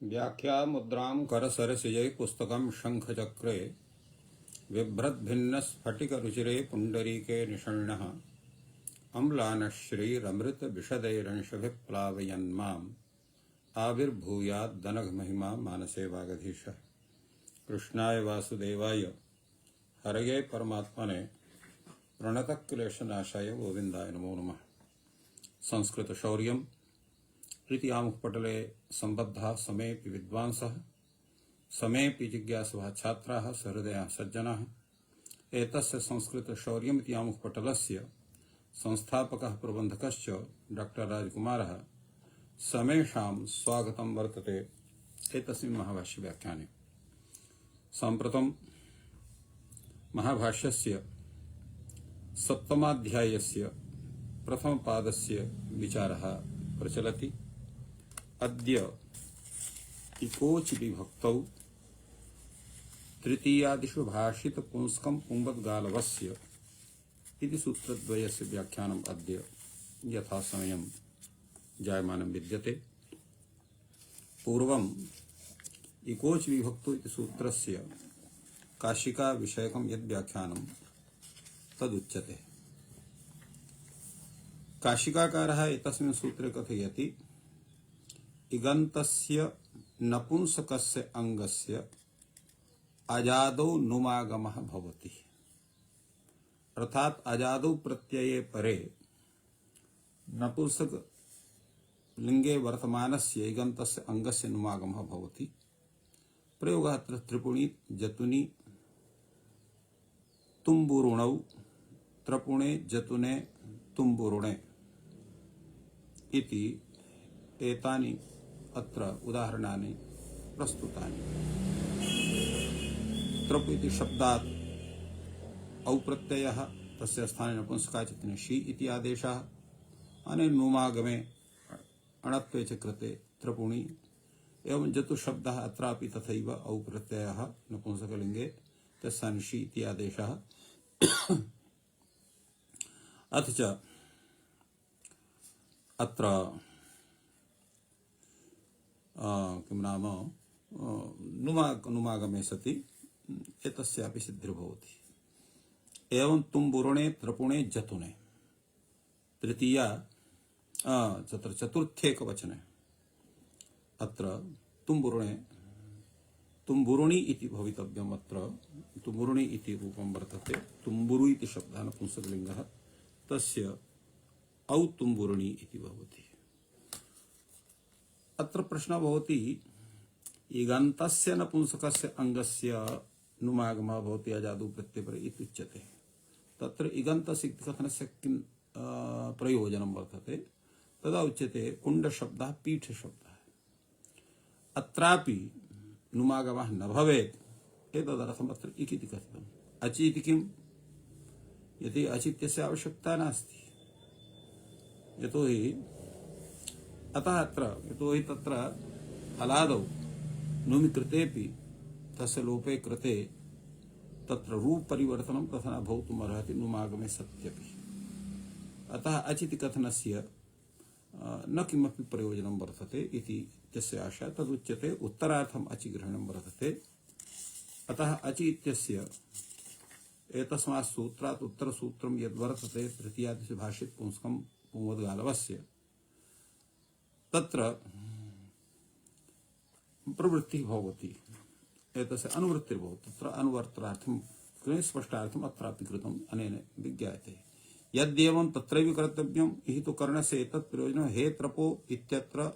व्याख्या मुद्रां करसरसिजै पुस्तकं शङ्खचक्रे बिभ्रद्भिन्नस्फटिकरुचिरे पुण्डरीके निषण्णः अम्लानश्रीरमृतविशदैरंशभिः प्लावयन्माम् आविर्भूयाद्दनघमहिमा मानसे वागधीशः। कृष्णाय वासुदेवाय हरये परमात्मने प्रणतक्लेशनाशाय गोविन्दाय नमो नमः। संस्कृतशौर्यम् इति आमुखपटले सम्बद्धाः समेऽपि विद्वांसः समेऽपि जिज्ञासवः छात्राः सहृदयाः सज्जनाः एतस्य संस्कृतशौर्यमिति आमुखपटलस्य संस्थापकः प्रबन्धकश्च डॉक्टर राजकुमारः समेषां स्वागतं वर्तते एतस्मिन् महाभाष्यव्याख्याने। साम्प्रतं महाभाष्यस्य सप्तमाध्यायस्य प्रथमपादस्य विचारः प्रचलति। अद्य इकोच विभक्तौ तृतीयादिषु भाषितपुंस्कं पुंवद्गालवस्य इति सूत्रद्वयस्य व्याख्यानम् अद्य यथासमयं जायमानं विद्यते। पूर्वम् इकोच विभक्तौ इति सूत्रस्य काशिका विषयकं यद् व्याख्यानं तदुच्यते। काशिकाकारः एतस्मिन् सूत्रे कथयति इगन्तस्य नपुंसकस्य अंगस्य अजादौ नुमागमः भवति। अर्थात अजादौ प्रत्यये परे नपुंसक लिंगे वर्तमानस्य इगन्तस्य अंगस्य नुमागमः भवति। प्रयोगः अत्र त्रिपुणी जतुनि तुम्बुरुणौ त्रपुणे जतुने तुम्बुरुणे इति एतानि अत्र उदाहरणानि प्रस्तुतानि। त्रप इति शब्दात् औ प्रत्ययः तस्य स्थाने नपुंसकाचित्तने शी इति आदेशः। अनेन नुमागमे अणत्वे च कृते त्रपुणी एवं जतु शब्दः अत्रापि तथैव औ प्रत्ययः नपुंसकलिङ्गे तस्यान् शी इति आदेशः। अथ च अत्र किं नाम नुमागमे सति एतस्यापि सिद्धिर्भवति। एवं तुम्बुरुणे त्रपुणे जतुने तृतीया तत्र चतुर्थेकवचने अत्र तुम्बुरुणे तुम्बुरुणि इति भवितव्यम्। अत्र तुम्बुरुणि इति रूपं वर्तते। तुम्बुरु इति शब्दः नपुंसकलिङ्गः तस्य औ तुम्बुरुणि इति भवति। अत्र प्रश्नः भवति इगन्तस्य नपुंसकस्य अंगस्य नुमागमः भवति अजादौ प्रत्यये इति उच्यते। तत्र इगन्तस्य कथनस्य किं प्रयोजनं वर्तते तदा उच्यते कुण्डशब्दः पीठशब्दः। अत्रापि नुमागमः न भवेत् एतदर्थम् अत्र इक् इति कथितम्। अचि इति किम्? यदि अचित्यस्य आवश्यकता नास्ति। यतोहि तत्र अलादौ नुमि कृतेपि तस्य लोपे कृते तत्र रूप परिवर्तनं तथा न भवितुमर्हति नुमागमे सत्यपि। अतः अचिति कथनस्य न किमपि प्रयोजनं वर्तते इति तस्य आशा। तदुच्यते उत्तरार्थम् अचि ग्रहणं वर्तते। अतः अचि इत्यस्य एतस्मात् सूत्रात् उत्तरसूत्रं यद्वर्तते तृतीयादिषु भाषित पुंस्कं पुंवद्गालवस्य तत्र प्रवृत्तिः भवति। एतस्य अनुवृत्तिर्भवति। तत्र अनुवर्तनार्थं स्पष्टार्थम् अत्रापि कृतम् अनेन विज्ञायते। यद्येवं तत्रैव कर्तव्यम् इहि तु कर्णस्य एतत् प्रयोजनं हे त्रपो इत्यत्र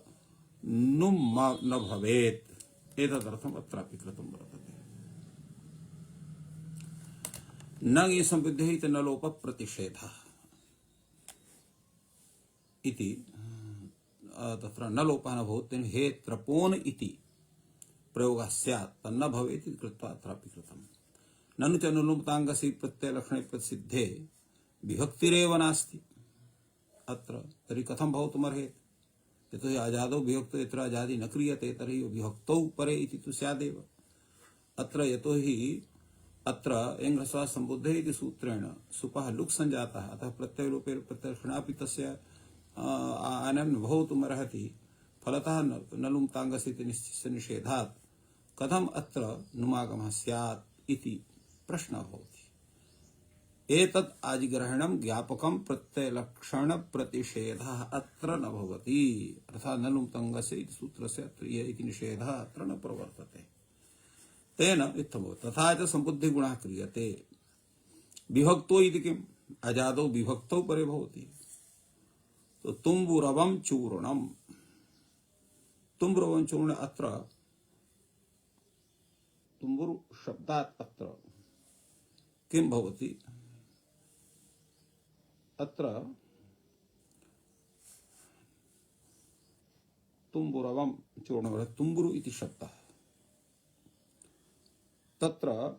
नुम् न भवेत् एतदर्थम् अत्रापि कृतं वर्तते। न संविद्यते इति न लोप प्रतिषेधः इति तत्र न लोपः न भवति। हे त्रपोन इति प्रयोगः स्यात् तन्न भवेत् इति कृत्वा अत्रापि कृतम्। ननु च अनुलुप्ताङ्गस्य प्रत्ययलक्षणे प्रसिद्धे विभक्तिरेव नास्ति अत्र। तर्हि कथं भवितुमर्हेत्? यतोहि अजादौ विभक्तौ यत्र अजादि न क्रियते तर्हि विभक्तौ परे इति तु स्यादेव अत्र। यतोहि अत्र एङ्घ्रस्वा सम्बुद्धे इति सूत्रेण सुपः लुक् सञ्जातः। अतः प्रत्ययलोपे प्रत्ययलक्षणापि तस्य आनयनं भवितुमर्हति। फलतः न लुङ्ताङ्गस्य इति निषेधात् कथम अत्र नुमागमः स्यात् इति प्रश्नः भवति। एतत् आजिग्रहणं ज्ञापकं प्रत्ययलक्षण प्रतिषेधः अत्र न भवति, अर्थात् न लुङ्तङ्गस्य इति सूत्रस्य अत्र इति निषेधः अत्र न प्रवर्तते। तेन इत्थं भवति। तथा च सम्बुद्धिगुणः क्रियते। विभक्तो इति किम्? अजादौ विभक्तौ परे भवति। तो तुम्बुरवं चूर्णम्, तुम्बुरवं चूर्ण अत्र तुम्बुरु शब्दात् अत्र किं भवति? अत्र तुम्बुरवं चूर्ण, तुम्बुरु इति शब्दः, तत्र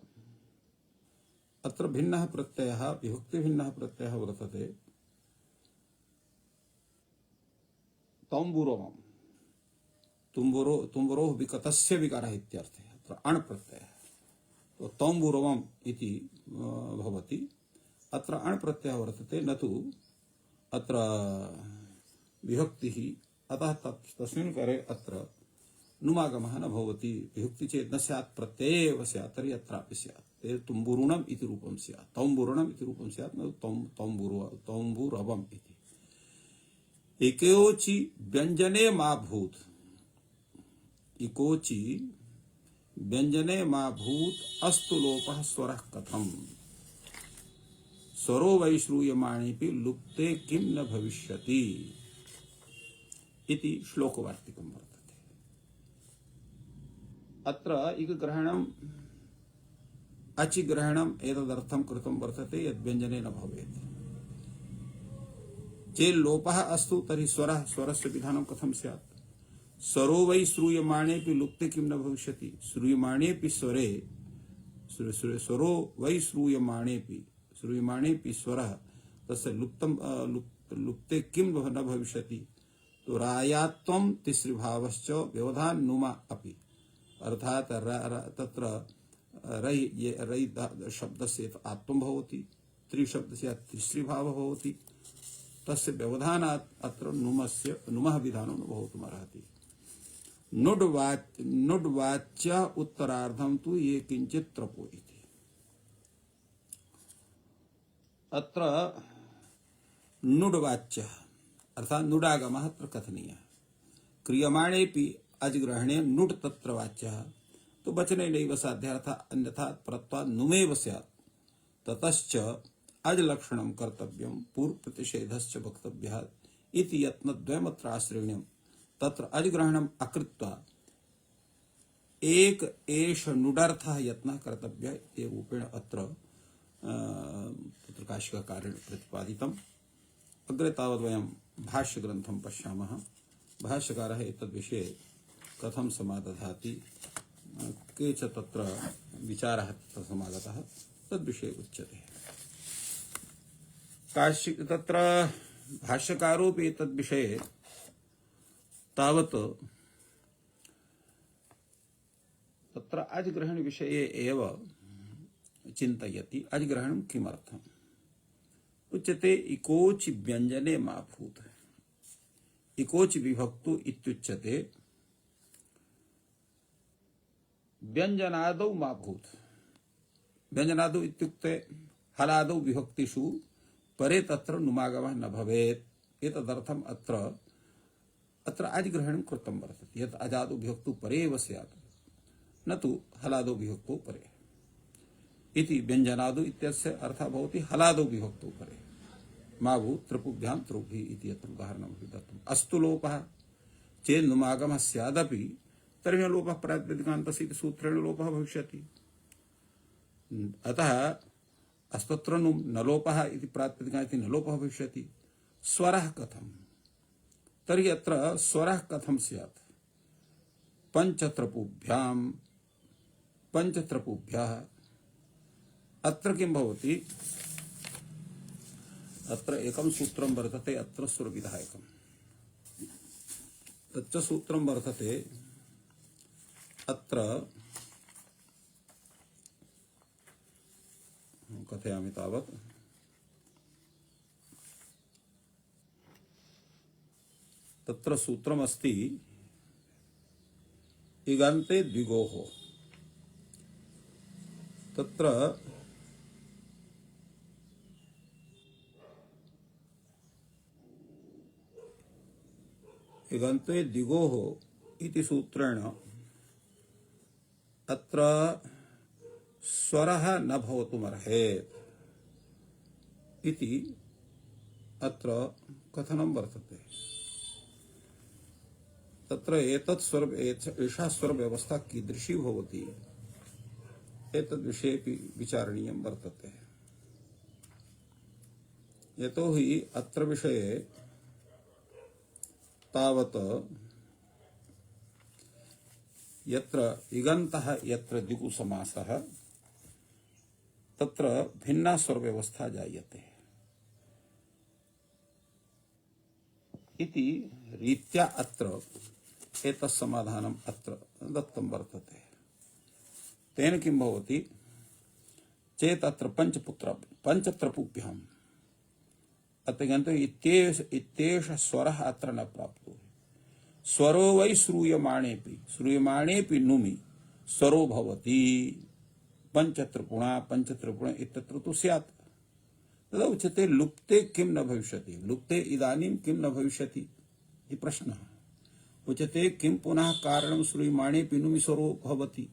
अत्र भिन्नः प्रत्ययः, विभक्ति भिन्नः प्रत्ययः वर्तते। तम्बुरवं, तुम्बुरोः विकतस्य विकारः इत्यर्थे अत्र अण् प्रत्ययः। तो तम्बुरवम् इति भवति। अत्र अण् प्रत्ययः वर्तते, न तु अत्र विभक्तिः। अतः तस्मिन् करे अत्र नुमागमः न भवति। विभक्ति चेत् न स्यात्, प्रत्यये एव स्यात्, तर्हि अत्रापि स्यात्। तुम्बुरुणम् इति रूपं स्यात्, तम्बुरुणम् इति रूपं स्यात्, न तम्बुरवम् इति। एकोचि व्यञ्जने मा भूत्, इकोचि व्यञ्जने मा भूत् अस्तु लोपः स्वरः कथम्, स्वरो वै श्रूयमाणेऽपि लुप्ते किं न भविष्यति इति श्लोकवार्तिकं वर्तते। अत्र इकग्रहणम् अचिग्रहणम् एतदर्थं कृतं वर्तते यद् व्यञ्जने न भवेत्। चेत् लोपः अस्तु तर्हि स्वरस्य विधानं कथं स्यात्? स्वरो वै श्रूयमाणेऽपि लुप्ते किं न भविष्यति। श्रूयमाणेऽपि स्वरे, स्वरो वै श्रूयमाणेऽपि स्वरः तस्य लुप्ते किं न भविष्यति। तो रायात्वं तिसृभावश्च व्यवधान नुमा अपि, अर्थात् तत्र रै शब्दस्य आत्वं भवति, त्रिशब्दस्य तिसृभावः भवति, तस्य व्यवधानात् अत्र नुमः विधानं न भवितुमर्हति। नुड्वाच्य उत्तरार्धं तु ये किंचित् त्रपो इति। अत्र नुड्वाच्य अर्थात् नुडागमः अत्र कथनीयः। क्रियमाणेऽपि अजग्रहणे नुड् तत्र वाच्यः, तो वचने नैव साध्यः, अन्यथा प्रत्वात् नुमेव स्यात्। ततश्च अजलक्षणं कर्तव्यं पूर्वप्रतिषेधश्च वक्तव्यः इति यत्नद्वयमत्र आश्रयणीयम्। तत्र अजग्रहणम् अकृत्वा एक एष नुडर्थः यत्नः कर्तव्यः इति रूपेण अत्र तत्र काशिकाकारेण प्रतिपादितम्। अग्रे तावद् वयं भाष्यग्रन्थं पश्यामः। भाष्यकारः एतद्विषये कथं समादधाति, के च तत्र विचारः तत्र समागतः, तद्विषये उच्यते। तत्र भाष्यकारोऽपि एतद्विषये तावत् तत्र अजग्रहण विषये एव चिन्तयति। अजग्रहणं किमर्थम् उच्यते? इकोचि व्यञ्जने मा भूत्, इकोचि विभक्तु इत्युच्यते। व्यञ्जनादौ मा भूत्, व्यञ्जनादौ इत्युक्ते हलादौ विभक्तिषु परे तत्र नुमागमः न भवेत्। एतदर्थम् अत्र अजग्रहणं कृतं वर्तते। यत् अजादौ विभक्तौ परे एव स्यात्, न तु हलादौ विभक्तौ परे इति। व्यञ्जनादौ इत्यस्य अर्थः भवति हलादौ विभक्तौ परे। मा भूत् त्रिपुभ्यां त्रिभिः इति यत्र उदाहरणमपि दत्तम्। अस्तु लोपः चेत् नुमागमः स्यादपि तर्हि लोपः प्रातिपदिकान्तस्य इति सूत्रेण लोपः भविष्यति। अतः अस्तत्र न लोपः इति प्रातिपदिकान्ते न लोपः भविष्यति। स्वरः कथम्? तर्हि अत्र स्वरः कथं स्यात्? पंचत्रपुभ्यः अत्र किं भवति? अत्र एकं सूत्रं वर्तते, अत्र स्वरविधायकम्। तच्च सूत्रं वर्तते अत्र, कथयामि तावत्। तत्र सूत्रमस्ति इगन्ते द्विगोः तत्र इगन्ते द्विगोः इति सूत्रेण अत्र स्वरः न भवितुमर्हेत् इति अत्र कथनं वर्तते। तत्र एषा स्वरव्यवस्था कीदृशी भवति एतद्विषयेऽपि विचारणीयं वर्तते। यतोहि अत्र विषये तावत् यत्र इगन्तः यत्र द्विगुसमासः तत्र भिन्ना स्वरव्यवस्था जायते इति रीत्या अत्र एतत्समाधानम् अत्र दत्तं वर्तते। तेन किं भवति चेत् अत्र पञ्चत्रपुभ्याम् अत्यन्त इत्येष स्वरः अत्र न प्राप्तो। स्वरो वै श्रूयमाणेऽपि नुमि स्वरो भवति पंचत्रिपुणा इत्यत्र तु स्यात्। तदा उच्यते लुप्ते किं न भविष्यति, लुप्ते इदानीं किं न भविष्यति इति प्रश्नः। उच्यते किं पुनः कारणं श्रूयमाणेऽपि नुमि स्वरो भवति।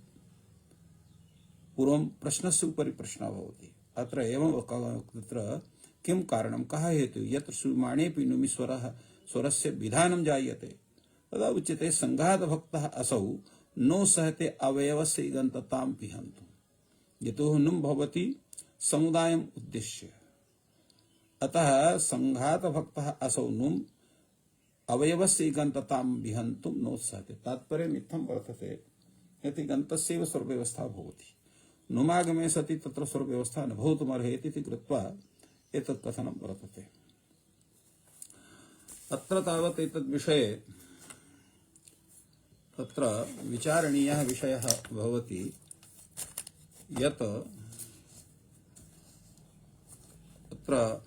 पूर्वं प्रश्नस्य उपरि प्रश्नः भवति। अत्र एवं तत्र किं कारणं कः हेतुः यत्र श्रूयमाणेऽपि नुमि स्वरस्य विधानं जायते। तदा उच्यते संघातभक्तः असौ नो सहते अवयवस्य इगन्ततां विहन्तु। यतोः नुम् भवति समुदायम् उद्दिश्य, अतः संघातभक्तः असौ नुम् अवयवस्य इगन्ततां विहन्तुं नोत्सहते। तात्पर्यम् इत्थं वर्तते यत् इगन्तस्यैव स्वरव्यवस्था भवति, नुमागमे सति तत्र स्वरव्यवस्था न भवितुमर्हेत् इति कृत्वा एतत् कथनं वर्तते। अत्र तावत् एतद्विषये तत्र विचारणीयः विषयः भवति यत् तत्र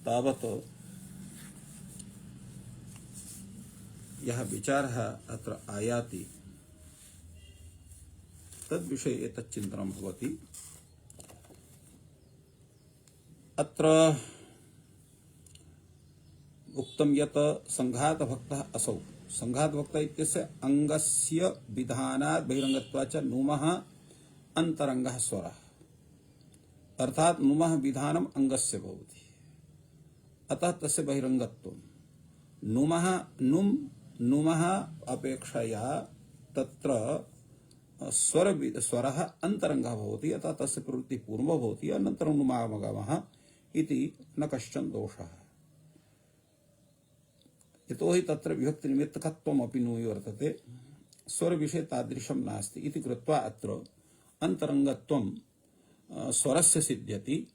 तावत् यः विचारः अत्र आयाति तद्विषये एतत् चिन्तनं भवति। अत्र उक्तं यत् संघातभक्तः असौ, संघातभक्तः इत्यस्य अङ्गस्य विधानात् बहिरङ्गत्वात् च नुमः अन्तरङ्गः स्वरः, अर्थात् नुमः विधानम् अङ्गस्य भवति, अतः तस्य बहिरङ्गत्वं। नुमः अपेक्षया तत्र स्वरः अन्तरङ्गः भवति, अतः तस्य प्रवृत्तिः पूर्वं भवति, अनन्तरं नुमागमः इति न कश्चन दोषः। यतोहि तत्र विभक्तिनिमित्तकत्वमपि नुयि वर्तते, स्वरविषये तादृशं नास्ति इति कृत्वा अत्र अन्तरङ्गत्वं स्वरस्य सिद्ध्यति,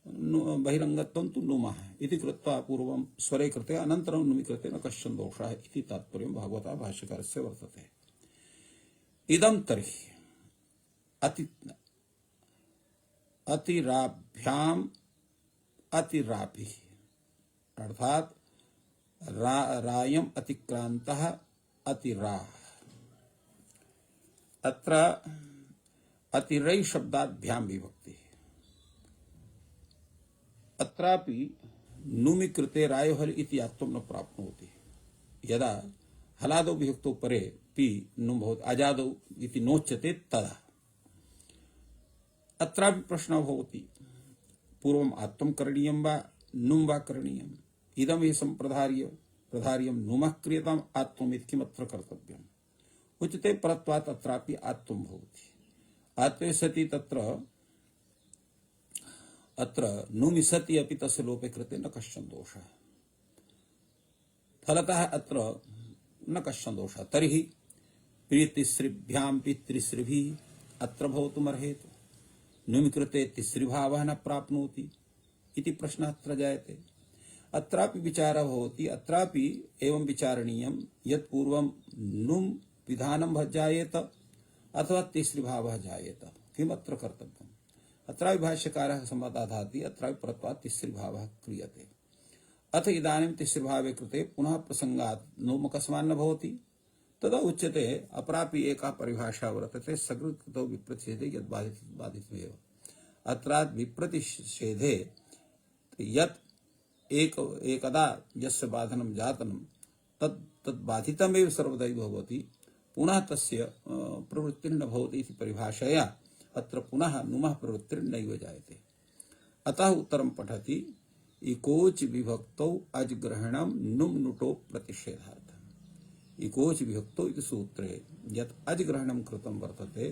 बहिरङ्गत्वं तु नुमः इति कृत्वा पूर्वं स्वरे कृते अनन्तरं नुमि कृते न कश्चन दोषः इति तात्पर्यं भगवता भाष्यकारस्य वर्तते। इदं तर्हि अतिराभ्याम् अतिराभिः, अर्थात् रायम् अतिक्रान्तः अतिराः। अत्र अतिरै शब्दाभ्यां विभक्ति। अत्रापि नुमि कृते रायो हल इति आत्वं न प्राप्नोति। यदा हलादौ विभक्तौ परे पि नुम् भवति, अजादौ इति नोच्यते तदा अत्रापि प्रश्नः भवति, पूर्वम् आत्वं करणीयं वा नुम् वा करणीयम्। इदं हि प्रधार्यं नुमः क्रियताम् आत्वम् इति किमत्र कर्तव्यम्। उच्यते परत्वात् अत्रापि आत्वं भवति। आत्वे सति अत्र नुमि सति अपि तस्य लोपे कृते न कश्चन दोषः। फलतः अत्र न कश्चन दोषः। तर्हि प्रीतिश्रीभ्यां पितृश्रीभिः अत्र भवितुमर्हेत्, नुमि कृते तिसृभावः न प्राप्नोति इति प्रश्नः अत्र जायते। अत्रापि विचारः भवति, अत्रापि एवं विचारणीयं यत् पूर्वं नुम् विधानं जायेत अथवा तिसृभावः जायेत, किमत्र कर्तव्यम्। अत्रापि भाष्यकारः समाधाति, अत्रापि परत्वात् तिसृभावः क्रियते। अथ इदानीं तिसृभावे कृते पुनः प्रसंगात् नुम् कस्मान्न भवति, तदा उच्यते अपरापि एका परिभाषा वर्तते सकृतो विप्रतिषेधे यद् बाधितमेव। अत्रात् विप्रतिषेधे यत् एकदा यस्य बाधनं जातं तद् बाधितमेव सर्वदैव भवति, पुनः तस्य प्रवृत्तिर्न भवति इति परिभाषया अत्र पुनः नुमः प्रवृत्तिर्नैव जायते। अतः उत्तरं पठति इकोच विभक्तौ अजग्रहणं नुम नुटो प्रतिषेधार्थम्। इकोच विभक्तौ इति सूत्रे यत् अजग्रहणं कृतं वर्तते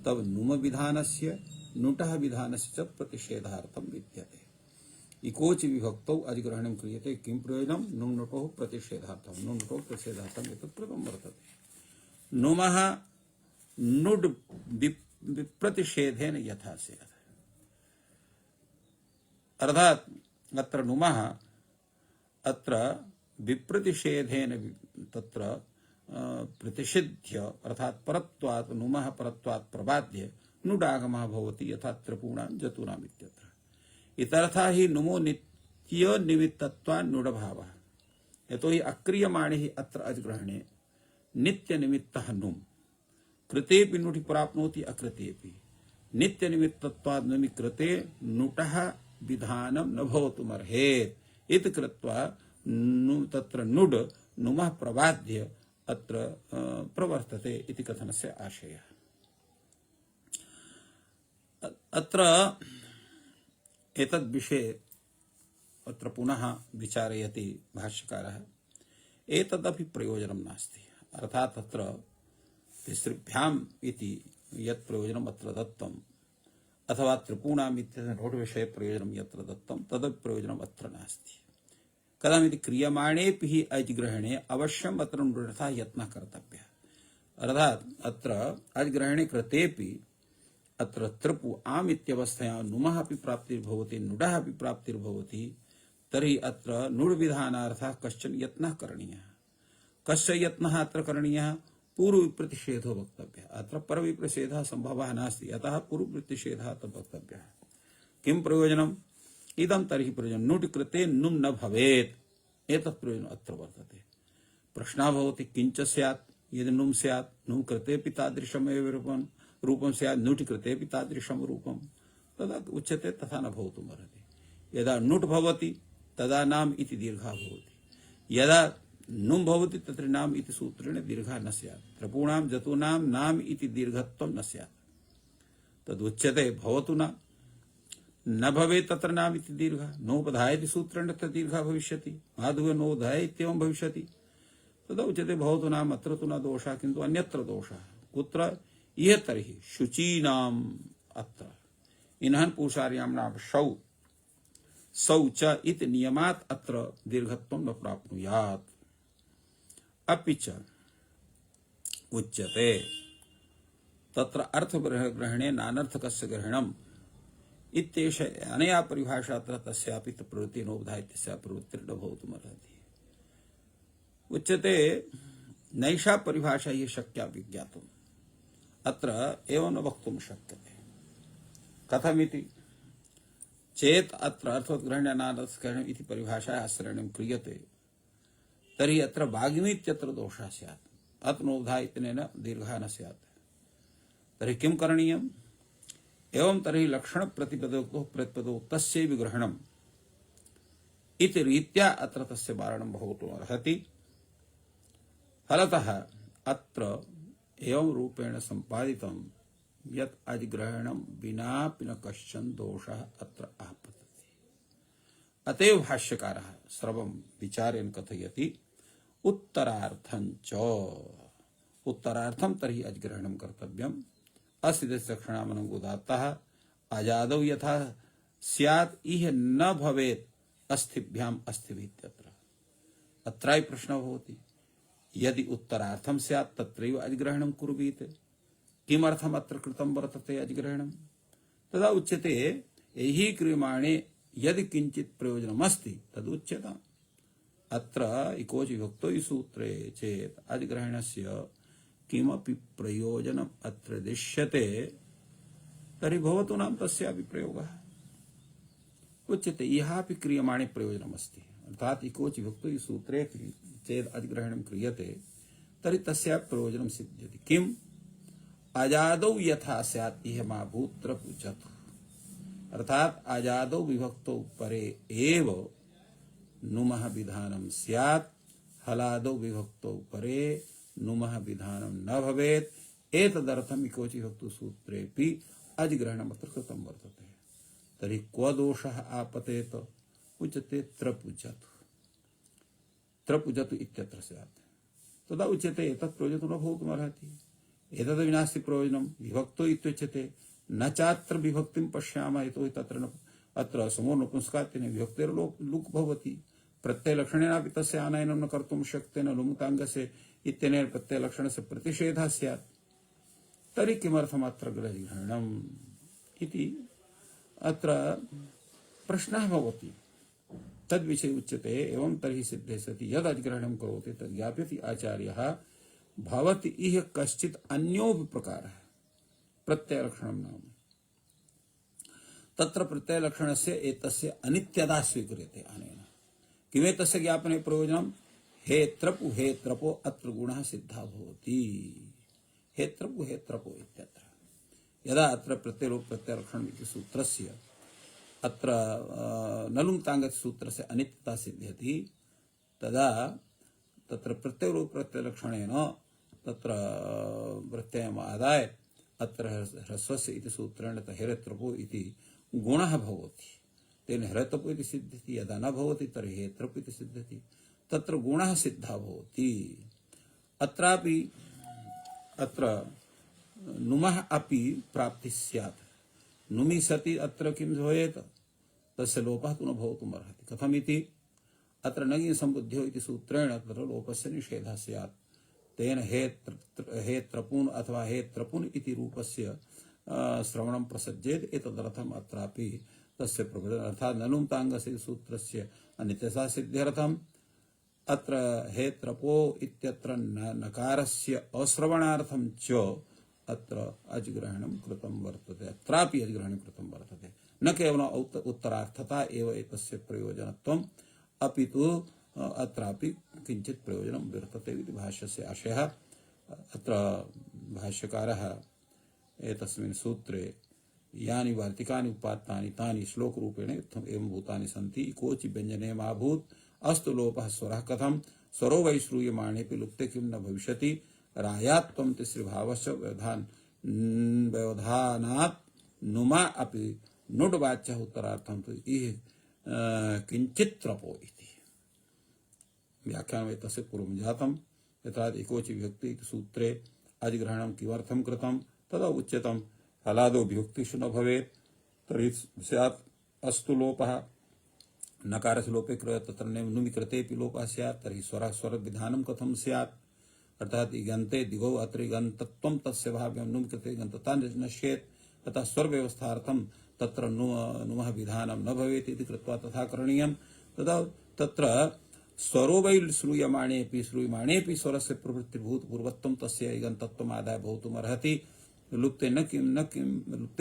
तब नुम विधानस्य नुटः विधानस्य च प्रतिषेधार्थं विद्यते। इकोच विभक्तौ अजग्रहणं क्रियते किं प्रयोजनं नुम नुटो प्रतिषेधार्थं। नुम नुटो प्रतिषेधार्थं एतत् कृतं वर्तते। नुमः नुड् विप्रतिषेधेन यथा स्यात्, अर्थात अत्र नुमः अत्र विप्रतिषेधेन तत्र प्रतिषिध्य अर्थात परत्वात् नुमः परत्वात् प्रबाध्य नुडागमः भवति यथा त्रिपुणां जतूनाम् इत्यत्र। इतरथा हि नुमो नित्य निमित्तत्वान् नुडभावः। यतोहि अक्रियमाणे हि अत्र अजग्रहणे नित्य निमित्तः नुम् कृतेपि नुटि प्राप्नोति अकृतेपि। नित्य निमित्तत्वात् नुमि कृते नुटः विधानं न भवितुमर्हेत् इति कृत्वा तत्र नुड् नुमः प्रबाध्य अत्र प्रवर्तते इति कथनस्य आशयः। अत्र एतद् विषये अत्र पुनः विचारयति भाष्यकारः। एतदपि प्रयोजनं नास्ति, अर्थात् अत्र तिसृभ्याम् इति यत् प्रयोजनम् अत्र दत्तम् अथवा त्रिपुणाम् इत्यस्य नोट् विषये प्रयोजनं यत्र दत्तं तदपि प्रयोजनम् अत्र नास्ति। कथमिति क्रियमाणेऽपि हि अजग्रहणे अवश्यम् अत्र नृढता यत्नः कर्तव्यः। अर्थात् अत्र अजग्रहणे कृतेऽपि अत्र त्रिपु आम् इत्यवस्थया नुमः अपि प्राप्तिर्भवति नुडः अपि प्राप्तिर्भवति, तर्हि अत्र नुड् विधानार्थः कश्चन यत्नः करणीयः। कस्य यत्नः अत्र करणीयः? पूर्वविप्रतिषेधो वक्तव्यः। अत्र परविप्रतिषेधः सम्भवः नास्ति, अतः पूर्वविप्रतिषेधः अत्र वक्तव्यः। किं प्रयोजनम्? इदं तर्हि प्रयोजनं नुट् कृते नुम् न भवेत्, एतत् प्रयोजनम् अत्र वर्तते। प्रश्नः भवति किञ्च स्यात् यदि नुम् स्यात्, नुम् कृतेऽपि तादृशमेव रूपं स्यात्, नुट् कृतेऽपि तादृशं रूपं, तदा उच्यते तथा न भवितुमर्हति। यदा नुट् भवति तदा नाम इति दीर्घः भवति, यदा नुम् भवति तत्र नाम इति सूत्रेण दीर्घः न स्यात्। त्रिपुणां जतूनां नाम इति दीर्घत्वं न स्यात्। तदुच्यते भवतु न भवेत् तत्र नाम इति दीर्घः। नोपधाय इति सूत्रेण तत्र दीर्घः भविष्यति, माधुः नोधाय इत्येवं भविष्यति। तदा उच्यते भवतु नाम अत्र तु न दोषः किन्तु अन्यत्र दोषः। कुत्र? इह तर्हि शुचीनाम् अत्र इन्हन् पूषार्यां नाम सौ च इति नियमात् अत्र दीर्घत्वं न प्राप्नुयात्। अपि च उच्यते तत्र अर्थग्रहणे नानर्थकस्य ग्रहणम् इत्येष अनया परिभाषा अत्र तस्यापि प्रवृत्ति नोपधा इत्यस्या प्रवृत्तिर्न भवितुमर्हति। उच्यते नैषा परिभाषा हि शक्या विज्ञातुम्। अत्र एवं न वक्तुं शक्यते। कथमिति चेत् अत्र अर्थग्रहणे नानर्थग्रहणम् इति परिभाषा आश्रयणं क्रियते, तर्हि अत्र वाग्मीत्यत्र दोषः स्यात्, अत्र नोपधा इत्यनेन दीर्घः न स्यात्। तर्हि किं करणीयम्? एवं तर्हि लक्षण प्रतिपदो तस्यैव ग्रहणम् इति रीत्या अत्र तस्य वारणं भवितुमर्हति। फलतः अत्र एवं रूपेण सम्पादितं यत् अजग्रहणं विनापि न कश्चन दोषः अत्र आपतति। अतएव भाष्यकारः सर्वं विचारेण कथयति उत्तरार्थं च। उत्तरार्थं तर्हि अजग्रहणं कर्तव्यम्। अस्थितस्य लक्षणामनं उदात्तः अजादौ यथा स्यात् इह न भवेत् अस्थिभ्याम् अस्थिभित्यत्र। अत्रापि प्रश्नः भवति यदि उत्तरार्थं स्यात् तत्रैव अजग्रहणं कुर्वीत, किमर्थम् अत्र कृतं वर्तते अजग्रहणं? तदा उच्यते यही क्रियमाणे यदि किंचित् प्रयोजनमस्ति तदुच्यताम्। अत्र इकोच विभक्तो सूत्रे चेत् अजग्रहणस्य किमपि प्रयोजनम् अत्र दृश्यते तर्हि भवतु नाम तस्यापि प्रयोगः। उच्यते यहापि क्रियमाणे प्रयोजनमस्ति, अर्थात् इकोच विभक्तो सूत्रे चेत् अजग्रहणं क्रियते तर्हि तस्य प्रयोजनं सिद्ध्यति। किम् अजादौ यथा स्यात् इह मा भूत्र पूजतु, अर्थात अजादौ विभक्तौ परे एव नुमः विधानं स्यात्, हलादौ विभक्तौ परे नुमः विधानं न भवेत्। एतदर्थम् इकोचि विभक्तौ सूत्रेऽपि अजिग्रहणमत्र कृतं वर्तते। तर्हि क्व दोषः आपतेत? उच्यते त्रपूजतु, त्रपूजतु इत्यत्र स्यात्। तदा उच्यते एतत् प्रयोजनं न भवितुमर्हति, एतद् विनास्ति प्रयोजनं, विभक्तो इत्युच्यते। न चात्र विभक्तिं पश्यामः यतोहि तत्र न अत्र समो नपुंसकात् विभक्तेर् लुक् भवति। प्रत्ययलक्षणेनापि तस्य आनयनं न कर्तुं शक्येन लुमुताङ्गस्य इत्यनेन प्रत्ययलक्षणस्य प्रतिषेधः स्यात्। तर्हि किमर्थम् अत्र ग्रहणम् इति अत्र प्रश्नः भवति। तद्विषये उच्यते एवं तर्हि सिद्धे सति यद् अधिग्रहणं करोति तद् ज्ञापयति आचार्यः भवति इह कश्चित् अन्योऽपि प्रकारः प्रत्ययलक्षणं नाम। तत्र प्रत्ययलक्षणस्य एतस्य अनित्यता स्वीक्रियते अनेन। किमेतस्य ज्ञापने प्रयोजनं? हे त्रपु हे त्रपो अत्र गुणः सिद्धः भवति। हे त्रपु हे त्रपो इत्यत्र यदा अत्र प्रत्ययलोप प्रत्ययलक्षणम् इति सूत्रस्य अत्र नलुङ्ताङ्गस्य सूत्रस्य अनित्यता सिद्ध्यति, तदा तत्र प्रत्ययलोप प्रत्ययलक्षणेन तत्र प्रत्ययम् आदाय अत्र ह्रस्वस्य इति सूत्रेण हेरत्रपो इति गुणः भवति। तेन हेरत्रपो इति सिद्ध्यति। यदा न भवति तर्हि हेत्रपो इति सिद्ध्यति। तत्र गुणः सिद्धः भवति। अत्रापि अत्र नुमः अपि प्राप्तिः स्यात्। नुमि सति अत्र किं भवेत्? तस्य लोपः तु न भवितुमर्हति। कथमिति? अत्र नगि सम्बुद्ध्यो इति सूत्रेण तत्र लोपस्य निषेधः स्यात्। तेन हे त्रपून् अथवा हे त्रपुन् इति रूपस्य श्रवणं प्रसज्येत्। एतदर्थम् अत्रापि तस्य प्रबोधनम् अर्थात् नलुङ्ताङ्गस्य सूत्रस्य अनित्यता सिद्ध्यर्थम् अत्र हे त्रपो इत्यत्र नकारस्य अश्रवणार्थं च अत्र अजिग्रहणं कृतं वर्तते। अत्रापि अजिग्रहणं कृतं वर्तते। न केवलं उत्तरार्थता एव एतस्य प्रयोजनत्वम् अपितु अत्रापि किञ्चित् प्रयोजनं वर्तते इति भाष्यस्य आशयः। अत्र भाष्यकारः एतस्मिन् सूत्रे यानि वार्तिकानि उपात्तानि तानि श्लोकरूपेण एवं भूतानि सन्ति। इकोचि व्यञ्जने माभूत् अस्तु लोपः स्वरः कथं स्वरो वै श्रूयमाणेऽपि लुप्ते किं न भविष्यति। रायात्वं तिसृभावस्य व्यवधानात् नुमा अपि नुड् वाच्यः उत्तरार्थं तु इह किञ्चित् त्रपो इति व्याख्यानं एतस्य पूर्वं जातं। यथा एकोचि विभक्ति इति सूत्रे अधिग्रहणं किमर्थं कृतं? तदा उच्यतं हलादौ विभक्तिषु न भवेत्। तर्हि स्यात् अस्तु लोपः। नकारस्य लोपे तत्र नुमि कृतेऽपि लोपः स्यात्। तर्हि स्वरविधानं कथं स्यात्? अर्थात् इगन्ते दिगौ अत्र इगन्तत्वं तस्य भाव्यं नुमि कृते इगन्तता नश्येत्। अतः स्वरव्यवस्थार्थं तत्र नुमः विधानं न भवेत् इति कृत्वा तथा करणीयं। तदा तत्र स्वरो वै श्रूयमाणेऽपि स्वरस्य प्रवृत्तिभूतपूर्वत्वं तस्य इगन्तत्वम् आदाय भवितुमर्हति। लुप्ते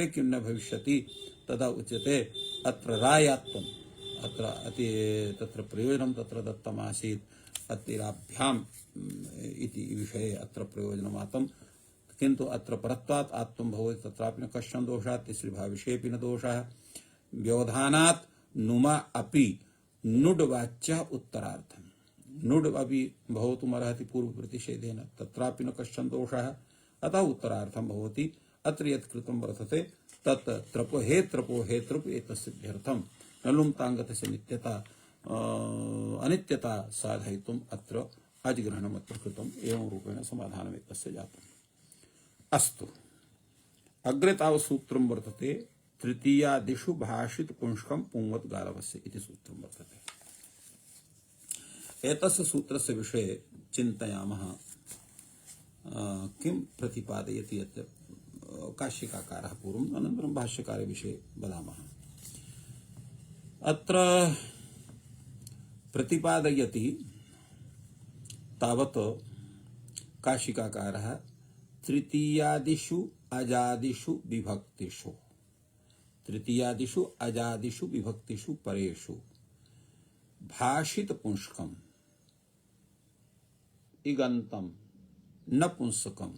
किं न भविष्यति। तदा उच्यते अत्र रायात्वम् अत्र तत्र प्रयोजनं तत्र दत्तमासीत् अतिराभ्याम् इति विषये अत्र प्रयोजनमातं। किन्तु अत्र परत्वात् आत्मं भवति तत्रापि न कश्चन दोषः। तिसृभाविषयेऽपि न दोषः। व्यवधानात् नुमा अपि नुड् वाच्यः उत्तरार्थं। नुड् अपि भवितुमर्हति पूर्वप्रतिषेधेन, तत्रापि न कश्चन दोषः। अतः उत्तरार्थं भवति। अत्र यत् कृतं वर्तते तत् त्रपो हे त्रप एतस्सिद्ध्यर्थं नलुङ्ताङ्गतस्य नित्यता अनित्यता साधयितुम् अत्र अजिग्रहणम् अत्र कृतम्। एवं रूपेण समाधानम् एतस्य जातम्। अस्तु, अग्रे तावत् सूत्रं वर्तते तृतीयादिषु भाषित पुंष्कं पुंवत् गालवस्य इति सूत्रं वर्तते। एतस्य सूत्रस्य विषये चिन्तयामः किं प्रतिपादयति यत् काशिकाकारः पूर्वम् अनन्तरं भाष्यकारस्य विषये वदामः। अत्र प्रतिपादयति तावत् काशिकाकारः तृतीयादिषु अजादिषु विभक्तिषु विभक्तिषु परेषु भाषित पुंष्कम् इगन्तम् नपुंसकम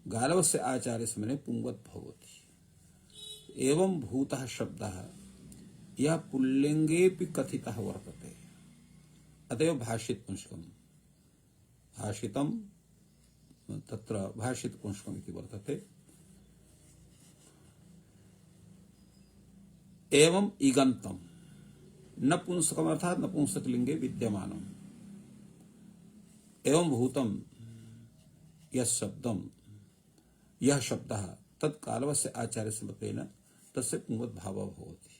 गालवस्य आचार्य समने पुंवत भवति एवं भूतः शब्दः यह पुल्लिंगेपि कथितः वर्तते अतएव भाषित पुंसकम भाषितम तत्र भाषित पुंसकम इति वर्तते एवं इगंतम नपुंसकम अर्थात नपुंसकलिंगे विद्यमानम एवं भूतम यह शब्दः तत्कालवस्य आचार्यस्य मतेन तस्य पुंवद्भावः भवति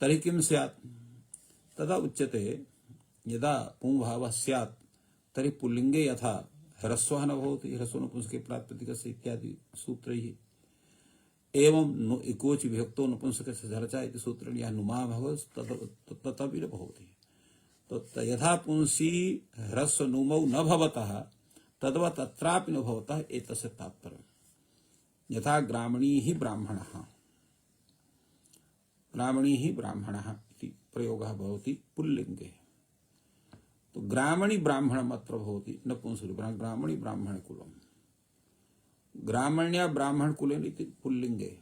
तर्हि किं स्यात् तदा उच्यते यदा पुंभावः स्यात् तर्हि पुल्लिंगे यथा ह्रस्वः न भवति ह्रस्व नपुंसके प्रातिपदिकस्य इत्यादि सूत्रैः एवं इकोच विभक्तो नपुंसकस्य झरचा इति सूत्रेण यः नुमा भवति तदपि न भवति तो यथा पुंसी ह्रस्व नुमौ न भवतः तद्वत् तत्रापि न भवतः एतस्य तात्पर्यम् यथा ग्रामणी ही ब्राह्मणः इति प्रयोगः भवति पुल्लिंगे तो ग्रामणी ब्राह्मणम् अत्र भवति नपुंसक ग्रामणी ब्राह्मणकुलम् ग्रामण्या ब्राह्मणकुलेन इति पुल्लिंगे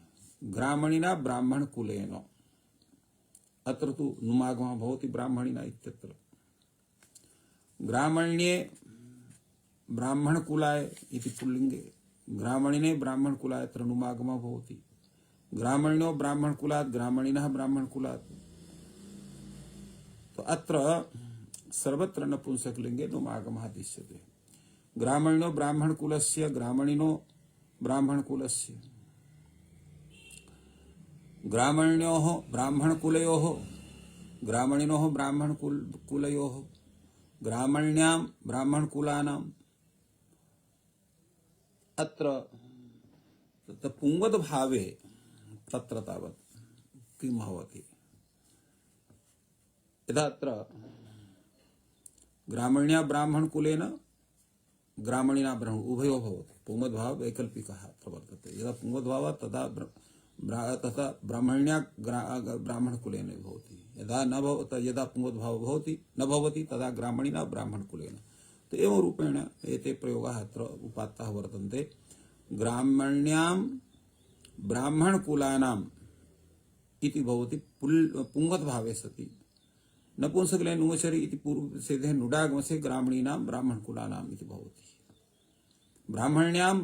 ग्रामणिना ब्राह्मणकुलेन अत्र तु नुमागमः भवति ब्राह्मणिना इत्यत्र ग्रामण्ये ब्राह्मणकुलाय इति पुल्लिंगे ग्रामणिने ब्राह्मणकुलाय अत्र नुमागमः भवति ग्रामण्यो ब्राह्मणकुलात् ग्रामणिनः ब्राह्मणकुलात् तो अत्र सर्वत्र नपुंसकलिंगे नुमागमः दृश्यते ग्रामण्यो ब्राह्मणकुलस्य ग्रामणिनो ब्राह्मणकुलस्य ग्रामण्योः ब्राह्मणकुलयोः ग्रामणिनोः ब्राह्मणकुलयोः ग्रामण्यां ब्राह्मणकुलानां अत्र पुंवद्भावे तत्र तावत् किं भवति यदा अत्र ग्रामण्या ब्राह्मणकुलेन ग्रामणिना ब्राह्मण उभयो भवति पुंवद्भाव वैकल्पिकः अत्र वर्तते यदा पुंवद्भावः तथा ब्राह्मण्या ब्राह्मणकुलेन भवति यदा पुंवद्भावः भवति न भवति तदा ग्रामणिना ब्राह्मणकुलेन तो एवं रूपेण एते प्रयोगाः अत्र उपात्ताः वर्तन्ते ग्रामण्यां ब्राह्मणकुलानाम् इति भवति पुंवद्भावे सति नपुंसकले नुवचरि इति पूर्वसिद्धे नुडागमसे ग्रामणीनां ब्राह्मणकुलानाम् इति भवति ब्राह्मण्यां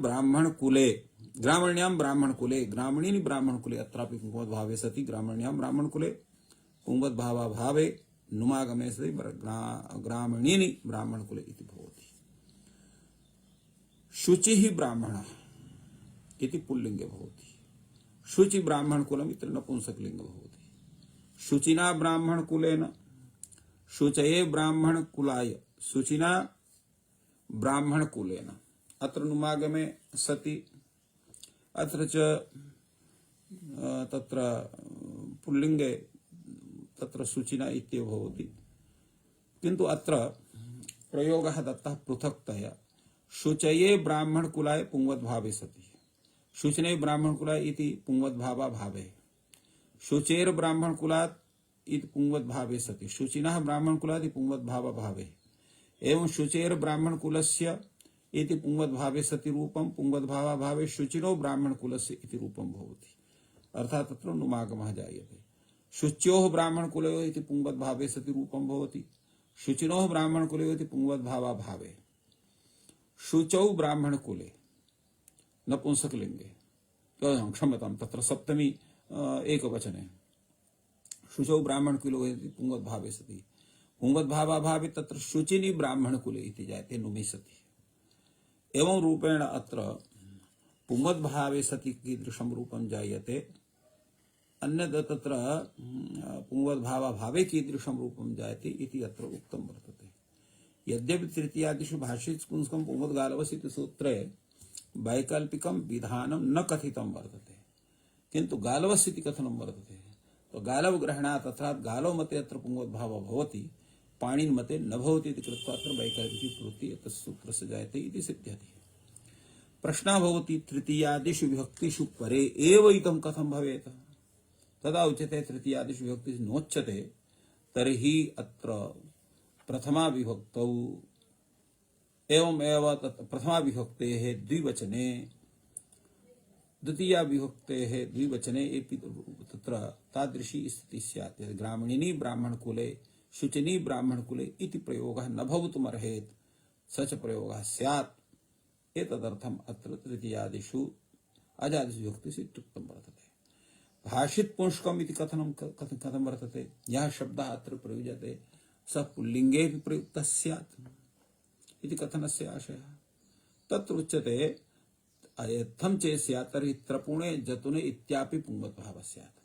ब्राह्मणकुले ग्रामणीनि ब्राह्मणकुले अत्रापि पुंवद्भावे सति ग्रामण्यां ब्राह्मणकुले पुंवद्भावाभावे नुमागमे सति ग्रामणीनि ब्राह्मणकुले इति भवति शुचिः ब्राह्मणः इति पुल्लिंगे भवति शुचि ब्राह्मणकुलम् इति नपुंसकलिंगे भवति शुचिना ब्राह्मणकुलेन शुचये ब्राह्मणकुलाय शुचिना ब्राह्मणकुलेन अत्र नुमागमे सति अत्र च तत्र पुल्लिंगे तत्र शुचिना इत्येव भवति किन्तु अत्र प्रयोगः दत्तः पृथक्तया शुचये ब्राह्मणकुलाय पुंवद्भावे सति शुचिने ब्राह्मणकुलाय इति पुंवद्भावाभावे शुचेर ब्राह्मणकुलात् इति पुंवद्भावे सति शुचिनः ब्राह्मणकुलात् इति पुंवद्भावाभावे एवं शुचेर ब्राह्मणकुलस्य इति पुंवद्भावे सति रूपं पुंवद्भावाभावे शुचिनो ब्राह्मणकुलस्य इति रूपं भवति अर्थात् तत्र नुमागमः जायते शुच्योः ब्राह्मणकुलयोः इति पुंवद्भावे सति रूपं भवति शुचिनोः ब्राह्मणकुलयोः इति पुंवद्भावाभावे शुचौ ब्राह्मणकुले नपुंसकलिंगे क्षम्यतां तत्र सप्तमी एकवचने शुचौ ब्राह्मणकुले इति पुंवद्भावे सति पुंवद्भावाभावे तत्र शुचिनि ब्राह्मणकुले इति जायते नुमि सति एवं रूपेण अत्र पुंवद्भावे सति कीदृशं रूपं जायते अन्यद् तत्र पुंवद्भावाभावे कीदृशं रूपं जायते इति अत्र उक्तं वर्तते यद्यपि तृतीयादिषु भाष्यपुंस्कं पुंवद्गालवस् इति सूत्रे वैकल्पिकं विधानं न कथितं वर्तते किन्तु गालवस् इति कथनं वर्तते तो गालव ग्रहणात् अर्थात् गालव मते अत्र पुंवद्भावः भवति पाणिनि मते न भवति इति कृत्वा अत्र वैकल्पिकी प्रवृत्तिः एतस्य सूत्रस्य जायते इति सिद्ध्यति प्रश्नः भवति तृतीयादिषु विभक्तिषु परे एव इदं कथं भवेत् तदा उच्यते तृतीयादिषु विभक्तिषु नोच्यते तर्हि अत्र प्रथमा विभक्तौ एवमेव प्रथमा विभक्तेः द्विवचने द्वितीया विभक्तेः द्विवचने एपि तत्र तादृशी स्थितिः स्यात्। ग्रामीणी ब्राह्मणकुले शुचिनी ब्राह्मणकुले इति प्रयोगः न भवितुमर्हेत्, स च प्रयोगः स्यात्। एतदर्थम् अत्र तृतीयादिषु अजादिषु विभक्तिषु इत्युक्तं वर्तते। भाषित पुंस्कम् इति कथं वर्तते? यः शब्दः अत्र प्रयुज्यते स पुल्लिङ्गे प्रयुक्तः स्यात् इति कथनस्य आशयः। तत्र उच्यते यथं चेत् स्यात् तर्हि त्रपुणे जतुने इत्यापि पुंवद्भावः स्यात्।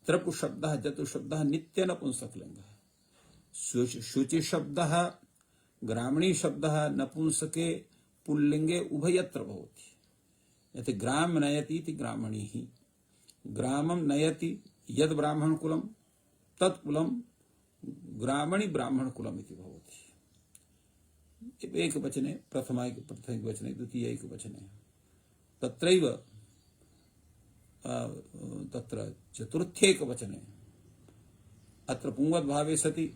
त्रपु शब्दः जतु शब्दः नित्यनपुंसकलिङ्गः। शुचि शब्दः ग्रामणी शब्दः नपुंसके पुल्लिङ्गे उभयत्र भवति। यत् ग्राम नयति इति ग्रामणीः, ग्रामं नयति यद् ब्राह्मणकुलं तत्कुलं ग्रामणी ब्राह्मणकुलम् इति भवति। एकवचने प्रथमैकवचने द्वितीयैकवचने तत्रैव तत्र चतुर्थैकवचने अत्र पुंवद्भावे सति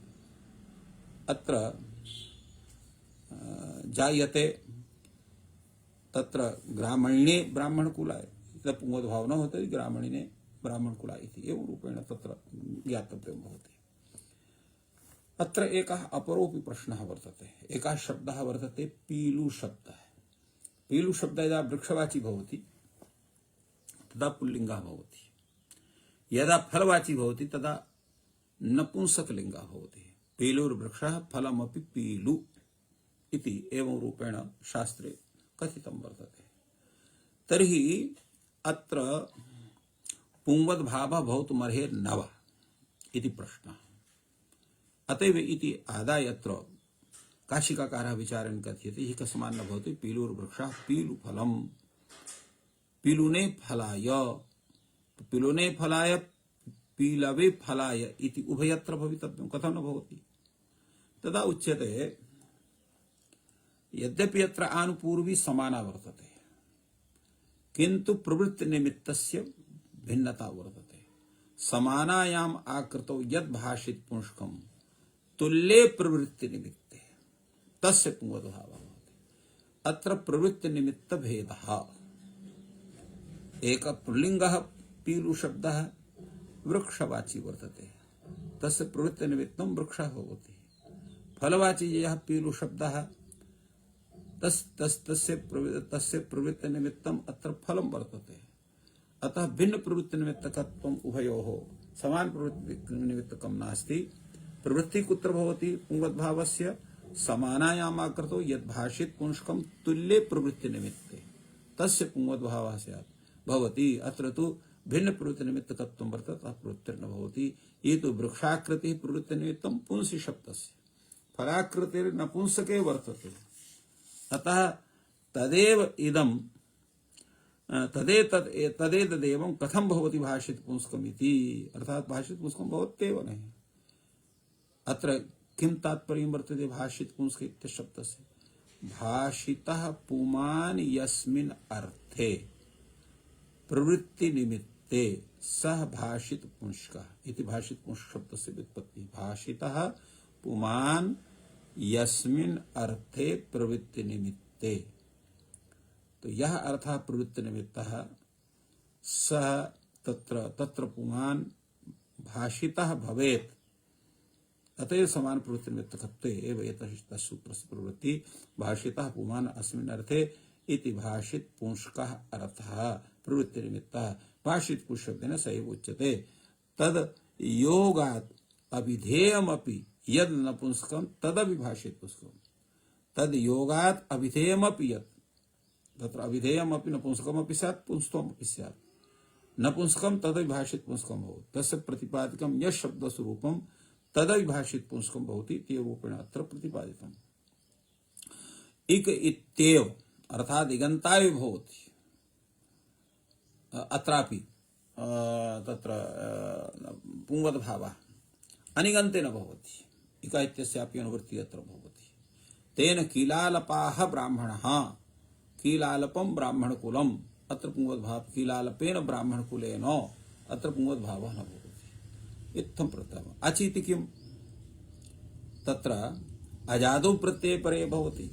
अत्र जायते तत्र ग्रामीणे ब्राह्मणकुलाय पुंवद्भाव न होते ग्रामीणे ब्राह्मणकुला इति एवं रूपेण तत्र ज्ञातव्यं भवति। अत्र एकः अपरोपि प्रश्नः वर्तते। एकः शब्दः वर्तते पीलु शब्दः। पीलु शब्दः यदा वृक्षवाची भवति तदा पुल्लिङ्गः भवति, यदा फलवाची भवति तदा नपुंसकलिङ्गः भवति। पीलुर्वृक्षः फलमपि पीलु इति एवं रूपेण शास्त्रे कथितं वर्तते। तर्हि अत्र पुंवद्भावः भवितुमर्हेत् न वा इति प्रश्नः। अतएव इति आदाय अत्र काशिकाकारः विचारेण कथ्यते हि कस्मान्न भवति पीलुर्वृक्षः पीलुफलम् पीलुने फलाय पीलुने फलाय पीलवे फलाय इति उभयत्र भवितव्यं। कथं न भवति? तदा उच्यते यद्यपि अत्र आनुपूर्वी समाना वर्तते किन्तु प्रवृत्ति निमित्तस्य भिन्नता वर्तते। समानायाम् आकृतौ यद् भाषित पुंस्कं तुल्ये प्रवृत्ति निमित्ते तस्य पुंवद्भावः भवति। अत्र प्रवृत्ति निमित्त भेदः। एक पुल्लिङ्गः पीलु शब्दः वृक्षवाची वर्तते, तस्य प्रवृत्ति निमित्तं वृक्षः भवति। फलवाची यः पीलु शब्दः तस्य प्रवृत्ति निमित्तम् अत्र फलं वर्तते। अतः भिन्न प्रवृत्ति निमित्तकत्वम् उभयोः समान प्रवृत्ति निमित्तकं नास्ति। प्रवृत्ति कुत्र भवति? पुंवद्भावस्य समानायाम् आकृतौ यद् भाषित पुंस्कं तुल्ये प्रवृत्ति निमित्ते तस्य पुंवद्भावः स्यात् भवति। अत्र तु भिन्न प्रवृत्ति निमित्तकत्वं वर्तते, अतः प्रवृत्तिर्न भवति। ये तु वृक्षाकृतिः प्रवृत्ति निमित्तं पुंसि शब्दस्य, फलाकृतिर्नपुंसके वर्तते। अतः तदेव इदं तदेतदेवं कथं भवति भाषित पुंस्कम् इति, अर्थात् भाषित पुंस्कं भवत्येव नहि। अत्र किं तात्पर्यं वर्तते भाषित पुंस्क इत्यस्य शब्दस्य? भाषितः पुमान् यस्मिन् अर्थे प्रवृत्ति निमित्ते सः भाषित पुंस्कः इति भाषित पुंस्क शब्दस्य व्युत्पत्ति। भाषितः पुमान् यस्मिन् अर्थे प्रवृत्ति निमित्ते, तो यह अर्थः प्रवृत्ति निमित्तः सः तत्र पुमान् भाषितः भवेत्। अतएव समान प्रवृत्ति निमित्तकत्वे एव एतस्य सूत्रस्य प्रवृत्ति भाषितः पुमान् अस्मिन् अर्थे इति भाषित पुंस्कः अर्थः प्रवृत्ति निमित्तः। भाषित पुंस्क शब्देन स एव उच्यते। तद योगात् अभिधेयमपि यद् नपुंसकं तदपि भाषित पुंस्कं। तद योगात् अभिधेयमपि यत्, तत्र अभिधेयमपि नपुंसकमपि स्यात् पुंस्त्वमपि स्यात्। नपुंसकं तदपि भाषित पुंस्कं भवति। तस्य प्रतिपादिकं यत् शब्दस्वरूपं तदपि भाषित पुंस्कं भवति इति रूपेण अत्र प्रतिपादितम्। इक इत्येव अर्थात् इगन्ताय भवति। अत्रापि तत्र पुंवद्भावः अनिगन्ते न भवति। इक इत्यस्यापि अनुवृत्तिः अत्र भवति। तेन कीलालपाः ब्राह्मणः कीलालपं ब्राह्मणकुलम् अत्र पुंवद्भावः कीलालपेन ब्राह्मणकुलेन अत्र पुंवद्भावः न भवति। इत्थं प्रथमम्। अचीति किम्? तत्र अजादौ प्रत्यये परे भवति।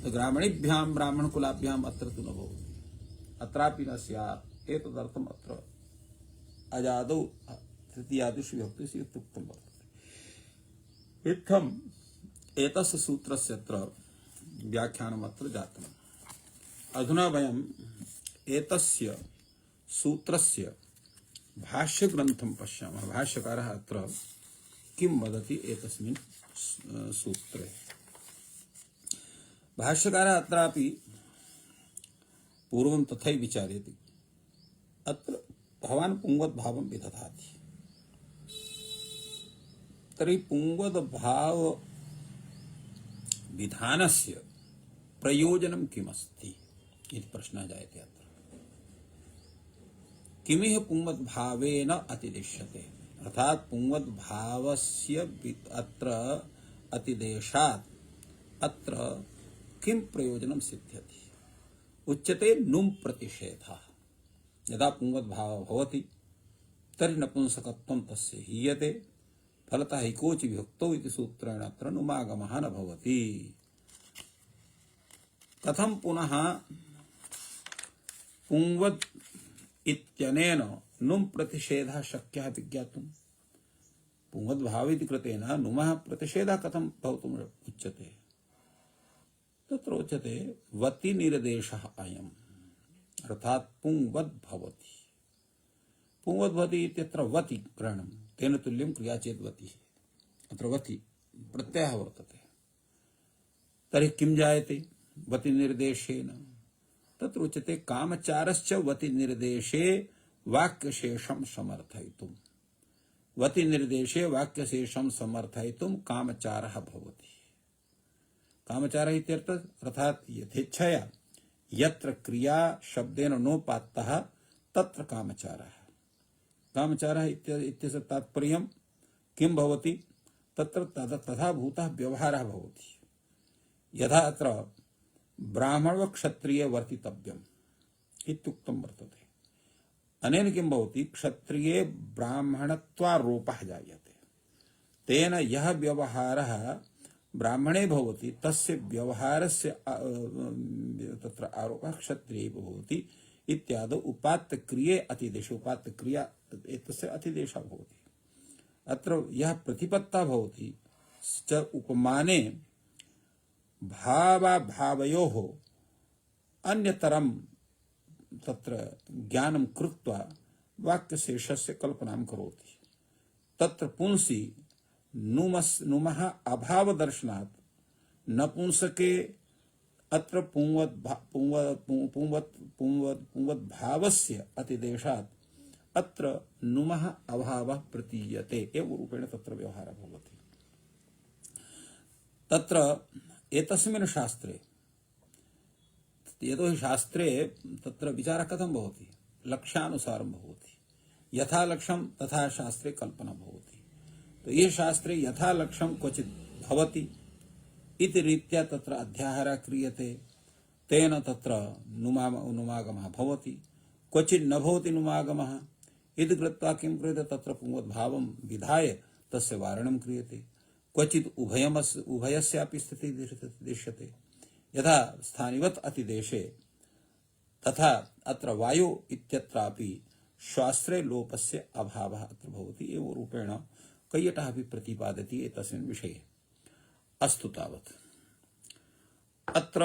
ग्रामणीभ्याम ब्राह्मण कुलाभ्याम अत्र तु न भवति, अत्रापि न स्यात्। एतदर्थम् अत्र अजादौ तृतीयादिषु विभक्तिषु इत्युक्तं वर्तते। इत्थम् एतस्य सूत्रस्य अत्र व्याख्यानमत्र जातम्। अधुना वयम् एतस्य सूत्रस्य भाष्यग्रन्थं पश्यामः। भाष्यकारः अत्र किं वदति एतस्मिन् सूत्रे। भाष्यकारः अत्रापि पूर्वं तथैव विचार्यते। अत्र भवान् पुंवद्भावं विदधाति, तर्हि पुंवद्भाव विधानस्य प्रयोजनं किमस्ति इति प्रश्नः जायते। अत्र किमिह पुंवद्भावेन अतिदेश्यते, अर्थात् पुंवद्भावस्य अत्र अतिदेशात् अत्र किं प्रयोजनं सिद्ध्यति। उच्यते नुम् प्रतिषेधः। यदा पुंवद्भावः भवति तर्हि नपुंसकत्वं तस्य हीयते, फलतः इकोचि विभक्तौ इति सूत्रेण अत्र नुमागमः न भवति। कथं पुनः पुंवद् इत्यनेन नुम् प्रतिषेधः शक्यः विज्ञातुम्। पुंवद्भाव इति कृतेन नुमः प्रतिषेधः कथं भवितुम् उच्यते। तत्र उच्यते वति निर्देशः अयम्, अर्थात् पुंवद् भवति। पुंवद् भवति इत्यत्र वति ग्रहणं, तेन तुल्यं क्रिया चेत् वति। अत्र वति प्रत्ययः वर्तते। तर्हि किं जायते वति निर्देशेन। तत्र उच्यते कामचारश्च वति निर्देशे वाक्यशेषं समर्थयितुम्। वति निर्देशे वाक्यशेषं समर्थयितुं कामचारः भवति। कामचारः इत्यर्थः अर्थात् यथेच्छया यत्र क्रिया शब्देन नोपात्तः तत्र कामचारः। कामचारः इत्यस्य तात्पर्यं किं भवति, तत्र तथा भूतः व्यवहारः भवति। यथा अत्र ब्राह्मण व क्षत्रिय वर्तितव्यम् इत्युक्तं वर्तते। अनेन किं भवति, क्षत्रिये ब्राह्मणत्वारोपः जायते। तेन यः व्यवहारः ब्राह्मणे भवति तस्य व्यवहारस्य तत्र आरोपः क्षत्रिये भवति इत्यादौ उपात्त क्रिये अतिदेश, उपात्त क्रिया एतस्य अतिदेशः भवति। अत्र यः प्रतिपत्ता भवति च उपमाने भावाभावयोः अन्यतरं तत्र ज्ञानं कृत्वा वाक्यशेषस्य कल्पनां करोति। तत्र पुंसि नुमः अभाव दर्शनात् नपुंसके अत्र पुंवद्भावस्य अतिदेशात् अत्र नुमः अभावः प्रतीयते एव रूपेण तत्र व्यवहारः भवति। तत्र एतस्मिन् शास्त्रे, यतोहि शास्त्रे तत्र विचारः कथं भवति, लक्ष्यानुसारं भवति। यथा लक्ष्यं तथा शास्त्रे कल्पना भवति। तो ये शास्त्रे यथा लक्ष्यं क्वचित् भवति इति रीत्या तत्र अध्याहारः क्रियते, तेन तत्र नुमागमः भवति। क्वचित् न भवति नुमागमः इति कृत्वा किं क्रियते, तत्र पुंवद्भावं विधाय तस्य वारणं क्रियते। क्वचित् उभयस्यापि स्थितिः दृश्यते। यथा स्थानिवत् अतिदेशे तथा अत्र वायो इत्यत्रापि शास्त्रे लोपस्य अभावः अत्र भवति एवं रूपेण कैयटः अपि प्रतिपादति एतस्मिन् विषये। अस्तु तावत्। अत्र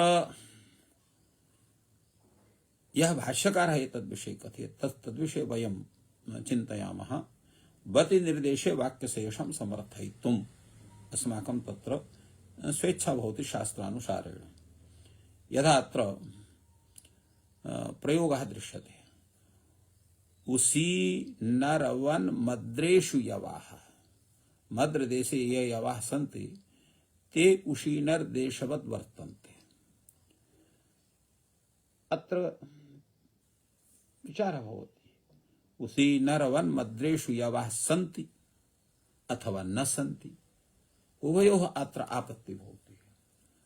यः भाष्यकारः एतद्विषये कथयति तद्विषये वयं चिन्तयामः। वति निर्देशे वाक्यशेषं समर्थयितुम् अस्माकं तत्र स्वेच्छा भवति शास्त्रानुसारेण। यथा अत्र प्रयोगः दृश्यते, उसी नरवन मद्रेषु यवाः। मद्रदेशे ये यवाः सन्ति ते उशीनर देशवत् वर्तन्ते। अत्र विचारः भवति, उसी नरवन मद्रेषु यवाः सन्ति अथवा न सन्ति, उभयोः अत्र आपत्तिः भवति।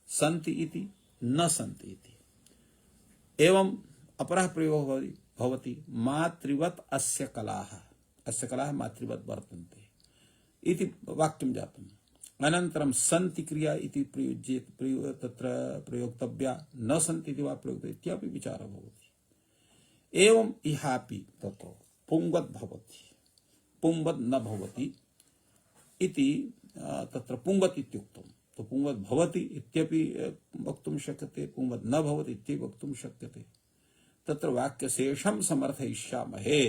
सन्ति इति न सन्ति इति। एवं अपरः प्रयोगः भवति, मातृवत् अस्य कलाः, अस्य कलाः मातृवत् वर्तन्ते इति वाक्यं जातम्। अनन्तरं सन्ति क्रिया इति तत्र प्रयोक्तव्या, न सन्ति इति वा प्रयोक्तव्या इत्यपि विचारः भवति। एवम् इहापि ततो पुंवद् भवति, पुंवद् न भवति इति तत्र पुंवत् इत्युक्तम्। तो पुंवद् भवति इत्यपि वक्तुं शक्यते, पुंवद् न भवति इति वक्तुं शक्यते। तत्र वाक्यशेषं समर्थयिष्यामहे,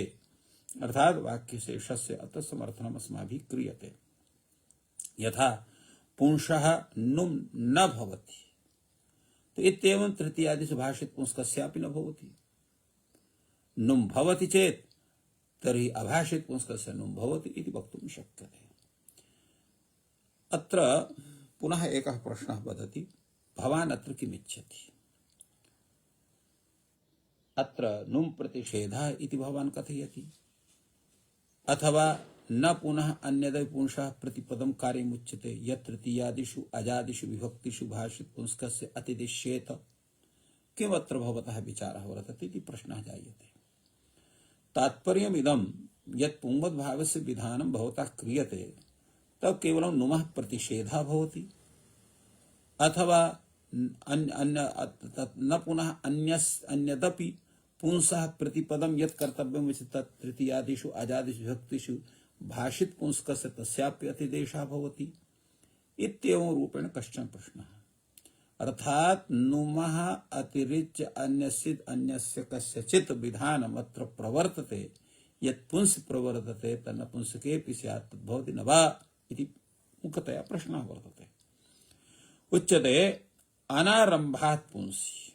अर्थात वाक्यशेषस्य अतः समर्थनम् अस्माभिः क्रियते। यथा पुंसः नुम् न भवति, तो इत्येवं तृतीयादिषु भाषित पुंस्कस्यापि न भवति। नुम् भवति चेत् तर्हि अभाषित पुंस्कस्य नुम् भवति इति वक्तुं शक्यते। अत्र पुनः एकः प्रश्नः वदति, भवान् अत्र किमिच्छति? अत्र नुम् प्रतिषेधः इति भवान् कथयति, अथवा न पुनः अन्यदपि पुंसः प्रतिपदं कार्यमुच्यते यत् तृतीयादिषु अजादिषु विभक्तिषु भाषित पुंस्कस्य अतिदिश्येत, किमत्र भवतः विचारः वर्तते इति प्रश्नः जायते। तात्पर्यमिदं यत् पुंवद्भावस्य विधानं भवतः क्रियते तब केवलं नुमः प्रतिषेधः भवति, अथवा न पुनः अन्यदपि पुंसः प्रतिपदं यत् कर्तव्यम् तत् तृतीयादिषु अजादिषु विभक्तिषु भाषित पुंस्कस्य तस्यापि अतिदेशः भवति इत्येवं रूपेण कश्चन प्रश्नः। अर्थात नुमः अतिरिच्य अन्यस्य कस्यचित् विधानम् अत्र प्रवर्तते, यत् पुंस प्रवर्तते तन्न पुंसकेऽपि स्यात् तद्भवति न वा इति मुख्यतया प्रश्नः वर्तते। उच्यते अनारम्भात् पुंसि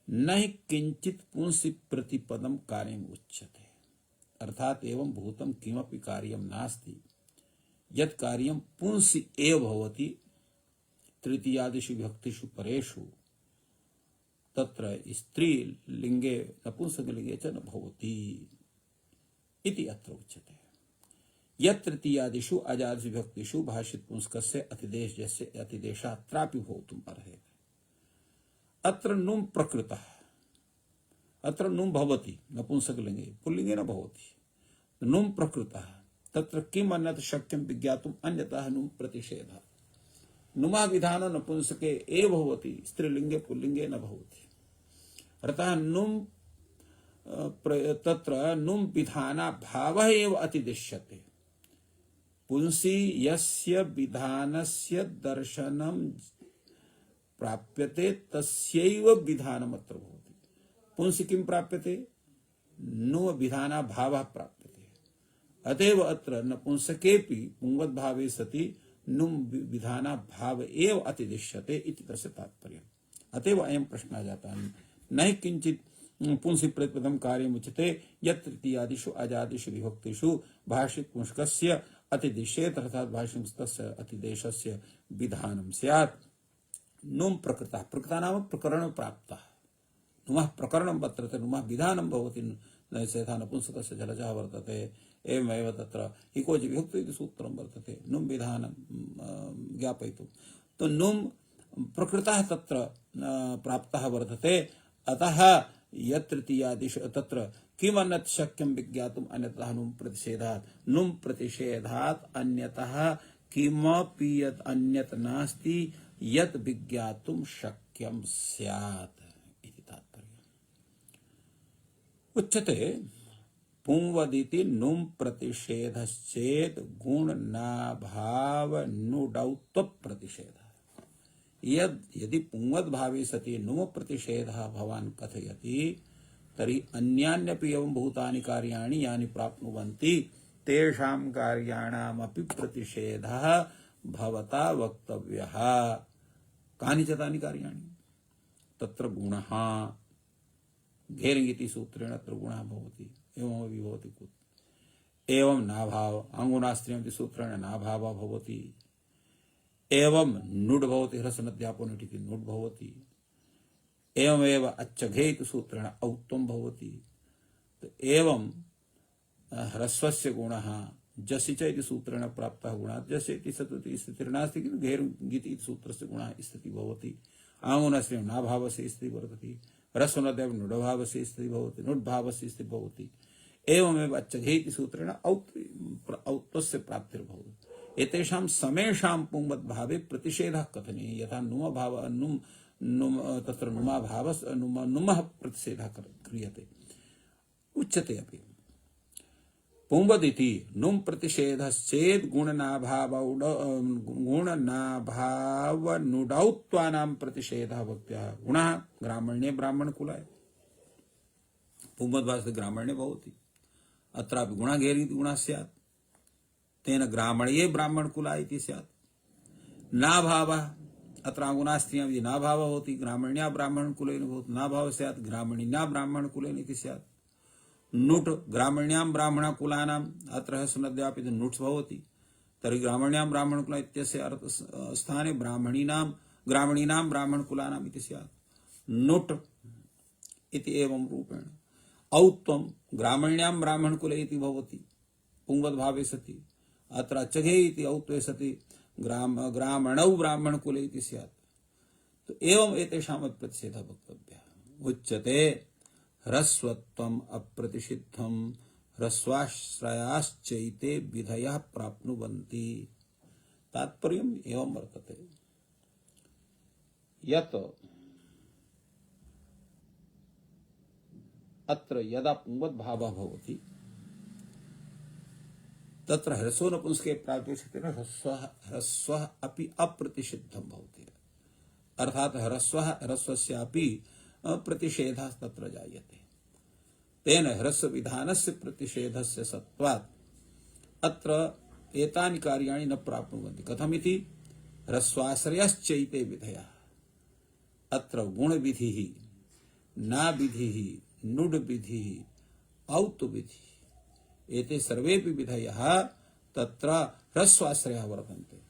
न हि किंचित् पुंसि प्रतिपदं कार्यम् उच्यते। अर्थात एवं भूतं किमपि कार्यं नास्ति यत् कार्यं पुंसि एव भवति, तृतीयादिषु विभक्तिषु परेषु तत्र स्त्रीलिंगे नपुंसकलिंगे च न भवति इति अत्र उच्यते। यत् तृतीयादिषु अजादिषु विभक्तिषु भाषित पुंस्कस्य अतिदेशः अत्रापि भवितुम् अर्हति। अत्र नुम् प्रकृतः, अत्र नुम् भवति नपुंसकलिंगे, पुल्लिंगे न भवति। नुम् प्रकृतः तत्र किम् अन्यत् शक्यं विज्ञातुम् अन्यतः नुम् प्रतिषेधः। नुमः विधानो नपुंसके एव भवति, स्त्रीलिंगे पुल्लिंगे न भवति। अर्थात् नुम् तत्र नुम् विधाना भावः एव अतिदिश्यते। पुंसि यस्य विधानस्य दर्शनं प्राप्यते तस्यैव विधानम् अत्र भवति। पुंसि किं प्राप्यते? नुम विधाना भावः प्राप्यते। अतएव अत्र नपुंसकेऽपि पुंवद्भावे सति नुम विधाना भाव एव अतिदिश्यते इति तस्य तात्पर्यम्। अतएव अयं प्रश्नः जातः, न हि किंचित् पुंसि प्रतिपदं कार्यमुच्यते यत् तृतीयादिषु अजादिषु विभक्तिषु भाषित पुंस्कस्य अतिदिश्येत, अर्थात् भाषित पुंस्कस्य अतिदेशस्य विधानं स्यात्। नुम् प्रकृतः, प्रकृता नाम प्रकरण प्राप्तः। नुमः प्रकरणं वर्तते, नुमः विधानं भवति। यथा नपुंसकस्य जलजः वर्तते, एवमेव तत्र इकोजि विभक्ति इति सूत्रं वर्तते नुम् विधानं ज्ञापयितुं। तो नुम् प्रकृतः तत्र प्राप्तः वर्तते। अतः यत् तृतीयादिषु तत्र किम् अन्यत् शक्यं विज्ञातुम् अन्यतः नुम् प्रतिषेधात्। नुम् प्रतिषेधात् अन्यतः किमपि यत् अन्यत् नास्ति यत् विज्ञातुं शक्यं स्यात् इति तात्पर्यम्। उच्यते पुंवदिति नुम् प्रतिषेधश्चेत् गुणनाभाव नुडौत्व प्रतिषेधः। यदि पुंवद्भावे सति नुम प्रतिषेधः भवान् कथयति तर्हि अन्यान्यपि एवं भूतानि कार्याणि यानि प्राप्नुवन्ति तेषां कार्याणामपि प्रतिषेधः भवता वक्तव्यः। कानि च तानि कार्याणि? तत्र गुणः, घेरिङ्गिति सूत्रेण अत्र गुणः भवति, एवमपि भवति कुत्। एवं नाभाव, आङ्गुनास्त्रियमिति सूत्रेण नाभावः भवति। एवं नुड् भवति, ह्रस्वनद्यापो इति नुड् भवति। एवमेव अच्छघे इति सूत्रेण औत्वं भवति। एवं ह्रस्वस्य गुणः जसि च इति सूत्रेण प्राप्तः गुणः जस्य इति सतति स्थितिर्नास्ति किन्तु घेरुङ्गिति इति सूत्रस्य गुणः स्थितिः भवति। आङ्गुनास्त्रियं नाभावस्य स्थितिः वर्तते, ह्रस्वनद्यापो नुडभावस्य स्थितिः भवति, नुड्भावस्य स्थितिः भवति। एवमेव अच्छघे इति सूत्रेण औत्वस्य प्राप्तिर्भवति। एतेषां समेषां पुंवद्भावे प्रतिषेधः कथनीयः यथा नुम भाव नुम तत्र नुमा भाव नुमः प्रतिषेधः क्रियते उच्यते अपि पुंवदिति नुम प्रतिषेधश्चेद गुणनाभावनुडौत्वानां प्रतिषेधः भक्त्याः गुणः ग्रामण्ये ब्राह्मणकुलाय पुंवद्भावे ग्रामण्ये भवति अत्रापि गुणगेरिति गुणः स्यात् तेन ग्रामण्ये ब्राह्मणकुलाय इति स्यात् नाभावः अत्र गुणास्त्रियां यदि नाभावः भवति ग्रामण्या ब्राह्मणकुलेन भवति नाभावः स्यात् ग्रामणिन्या ब्राह्मणकुलेन इति स्यात् नुट ग्रामण्यां ब्राह्मणकुलानाम् अत्र सुनद्यापि नुट् भवति तर्हि ग्रामण्यां ब्राह्मणकुल इत्यस्य स्थाने ग्रामणीनां ब्राह्मणकुलानाम् इति स्यात् नुट् इति एवं रूपेण औत्वं ग्रामण्यां ब्राह्मणकुले इति भवति पुंवद्भावे सति अत्र चघे इति औत्वे सति ग्रामणौ ब्राह्मणकुले इति स्यात् तो एवं एतेषां प्रतिषेधः वक्तव्यः उच्यते ह्रस्वत्वम् अप्रतिषिद्धं ह्रस्वाश्रयाश्चैते विधयः प्राप्नुवन्ति तात्पर्यम् एवं वर्तते यत् अत्र यदा पुंवद्भावः भवति तत्र ह्रस्वो नपुंसके प्रातिपदिके ह्रस्वः अपि अप्रतिषिद्धं भवति अर्थात ह्रस्वस्यापि प्रतिषेधः तत्र जायते तेन ह्रस्व विधानस्य प्रतिषेधस्य सत्वात् अत्र एतानि कार्याणि न प्राप्नुवन्ति कथमिति ह्रस्वाश्रयश्चैते विधयः अत्र गुणविधिः नाविधिः नुड् विधिः औत् विधिः एते सर्वेपि विधयः तत्र ह्रस्वाश्रयः वर्तन्ते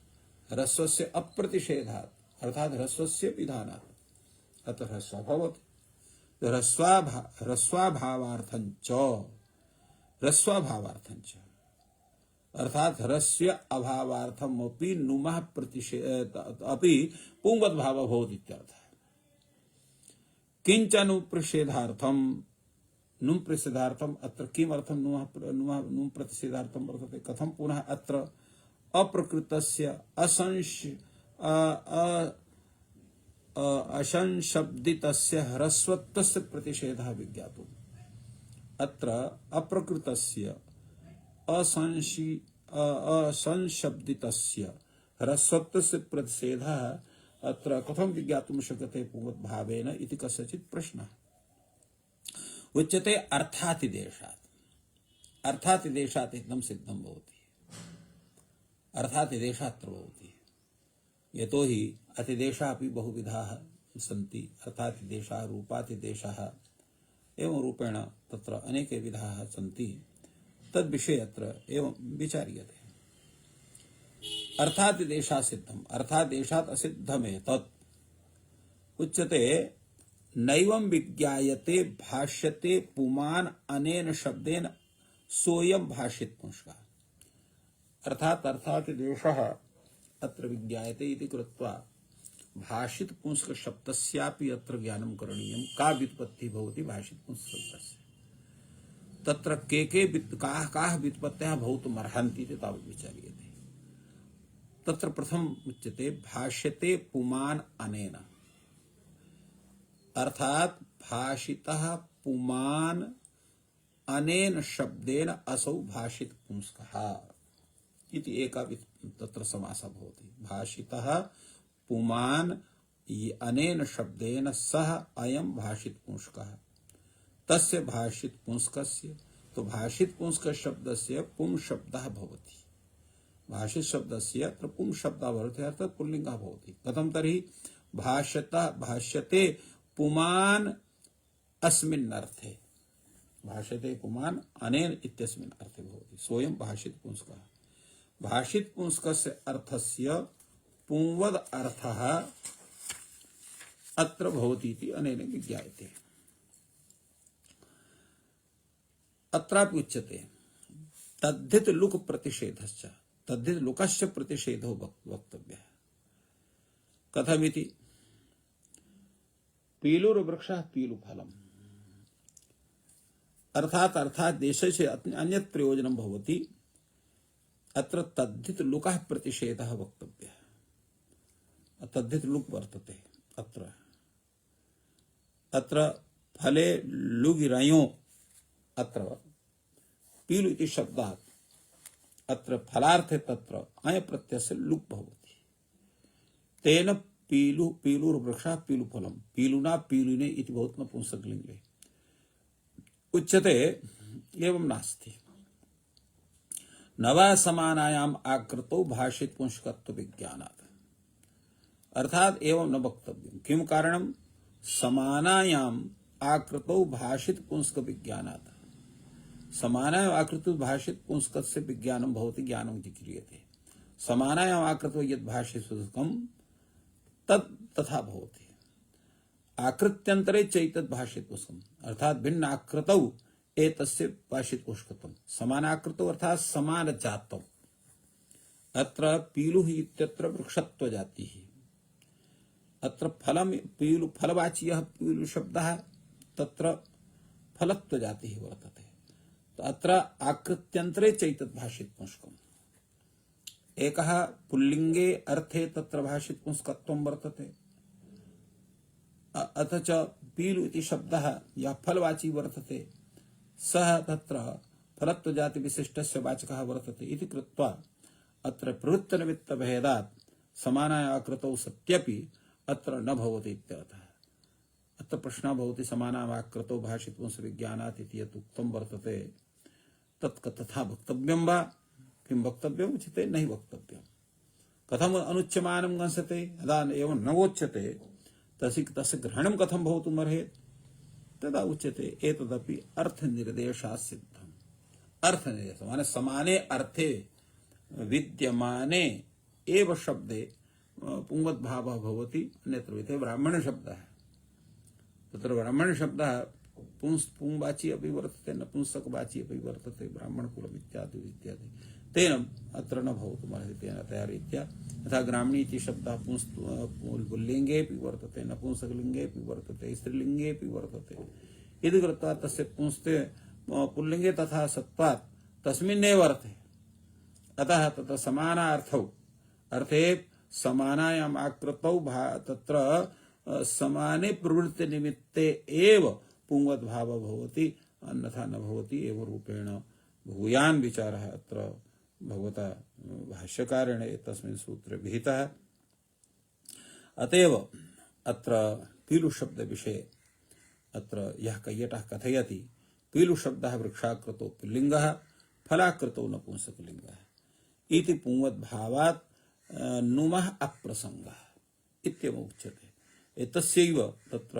ह्रस्वस्य अप्रतिषेधात् अर्थात् ह्रस्वस्य विधानात् अतः ह्रस्वः भवति ह्रस्वाभावार्थञ्च अर्थात ह्रस्य अभावार्थमपि नुमः अपि पुंवद्भावः भवति इत्यर्थः किंच नुम प्रतिषेधार्थम अत्र किमर्थं नुम प्रतिषेधार्थं वर्तते कथं पुनः अत्र अप्रकृतस्य असंशब्दितस्य ह्रस्वत्वस्य प्रतिषेधः विज्ञातुम् अत्र अप्रकृतस्य असंशब्दितस्य ह्रस्वत्वस्य प्रतिषेधः अत्र कथं विज्ञातुं शक्यते पुंवद्भावेन इति कस्यचित् प्रश्नः उच्यते अर्थातिदेशात् एकदम सिद्धं भवति अर्थातिदेशात्र भवति यतोहि अतिदेशाः अपि बहुविधाः सन्ति अर्थातिदेशाः रूपातिदेशाः एवं रूपेण तत्र अनेके विधाः सन्ति तद्विषये अत्र एवं विचार्यते अर्थातिदेशात् सिद्धम् अर्थादेशात् असिद्धमेतत् उच्यते नैवं विज्ञायते भाष्यते पुमान् अनेन शब्देन सोऽयं भाषित पुंस्कः अर्थात् अर्थातिदेशः अत्र विज्ञायते इति कृत्वा भाषित पुंस्क शब्दस्यापि अत्र ज्ञानं करणीयं का व्युत्पत्तिः भवति भाषित पुंस्क शब्दस्य तत्र के काः व्युत्पत्तयः भवितुमर्हन्ति इति तावत् विचार्यते तत्र प्रथम उच्यते भाष्यते पुमान् अनेन अर्थात भाषितः पुमान् अनेन शब्देन असौ भाषित पुंस्कः इति एका तत्र समासः भवति भाषितः पुमान् अनेन शब्देन सह अयं भाषित पुंस्कः तस्य भाषित पुंस्कस्य तो भाषित पुंस्क शब्दस्य पुं शब्दः भवति भाषित शब्दस्य अत्र पुं शब्दः भवति अर्थात् पुल्लिङ्गः भवति कथं तर्हि भाष्यते पुमान् अस्मिन् अर्थे भाष्यते पुमान् अनेन इत्यस्मिन् अर्थे भवति सोऽयं भाषित पुंस्कः भाषित पुंस्कस्य अर्थस्य पुंवद अर्थः अत्र भवति इति अनेन विज्ञायते अत्रापि उच्यते तद्धित लुक प्रतिषेधश्च तद्धित लुकस्य प्रतिषेधो वक्तव्यः कथमिति पीलुर्वृक्षः पीलुफलम् अर्थात देशस्य अन्यत् प्रयोजनं भवति अत्र तद्धित लुकः प्रतिषेधः वक्तव्यः। तद्धित लुक वर्तते अत्र फले लुगिरयो अत्र पीलु इति शब्दात् अत्र फलार्थे तत्र अय प्रत्ययस्य लुक भवति। तेन पीलुर्वृक्षः पीलुफलम् पीलुना पीलुने इति भवति नपुंसकलिङ्गे उच्यते। एवं नास्ति। नवा समानायाम आकृतौ भाषित पुंस्कत्व विज्ञानात् अर्थात एवं न वक्तव्यम्। किं कारणम्? समानायाम आकृतौ भाषित पुंस्क विज्ञानात् समानायाम आकृतौ भाषित पुंस्कस्य विज्ञानं भवति ज्ञानं इति क्रियते। समानायाम आकृतौ यद् भाषित पुंस्कं तत् तथा भवति। आकृत्यंतरे चैतद भाषित पुंस्कम् अर्थात भिन्न आकृतौ एतस्य भाषित पुंस्कत्वम् समानाकृतौ अर्थात समान जातौ। अत्र पीलुः इत्यत्र वृक्षत्व जातिः अत्र फलम पीलु फलवाच्यः पीलु शब्दः तत्र फलत्व जातिः वर्तते। तो अत्र आकृत्यंतरे चैतद भाषित पुंस्कम् एकः पुल्लिंगे अर्थे तत्र भाषित पुंस्कत्वं वर्तते। अथ च पीलु इति शब्दः या फलवाची वर्तते सः तत्र फलत्व जाति विशिष्टस्य वाचकः वर्तते इति कृत्वा अत्र प्रवृत्त निमित्त भेदात् समानायाकृतौ सत्यपि अत्र न भवति इत्यर्थः। अत्र प्रश्नः भवति समानायाकृतौ भाषित पुंस विज्ञानात् इति यत् उक्तं वर्तते तत् तथा वक्तव्यं वा? किं वक्तव्यम् उच्यते? नहि वक्तव्यम्। कथम् अनुच्यमानं गंसते यदा एवं न वोच्यते तस्य ग्रहणं कथं भवितुमर्हेत्? तदा उच्यते एतदपि अर्थनिर्देशात् सिद्धम्। अर्थनिर्देश माने समाने अर्थे विद्यमाने एव शब्दे पुंवद्भावः भवति। अन्यत्र विधे ब्राह्मण शब्दः तत्र ब्राह्मण शब्दः पुंवाची अपि वर्तते नपुंसकवाची अपि वर्तते ब्राह्मणकुलम् इत्यादि इत्यादि तेन अत्र न भवितुमर्हति। तेन तया रीत्या यथा ग्रामीणी इति शब्दः पुल्लिङ्गेऽपि वर्तते नपुंसकलिङ्गेऽपि वर्तते स्त्रीलिङ्गेऽपि वर्तते इति कृत्वा तस्य पुंस्ते पुल्लिङ्गे तथा सत्त्वात् तस्मिन्नेव अर्थे अतः तत्र समानार्थौ अर्थे समानायाम् आकृतौ तत्र समाने प्रवृत्ति निमित्ते एव पुंवद्भावः भवति अन्यथा न भवति। एवं रूपेण भूयान् विचारः अत्र भगवता भाष्यकारेण एतस्मिन् सूत्रे विहितः। अतएव अत्र पीलु शब्द विषये अत्र यः कैयटः कथयति पीलु शब्दः वृक्षाकृतौ पुल्लिङ्गः फलाकृतौ नपुंसकलिङ्गः इति पुंवद्भावात् नुमः अप्रसङ्गः इत्येवम् उच्यते। एतस्यैव तत्र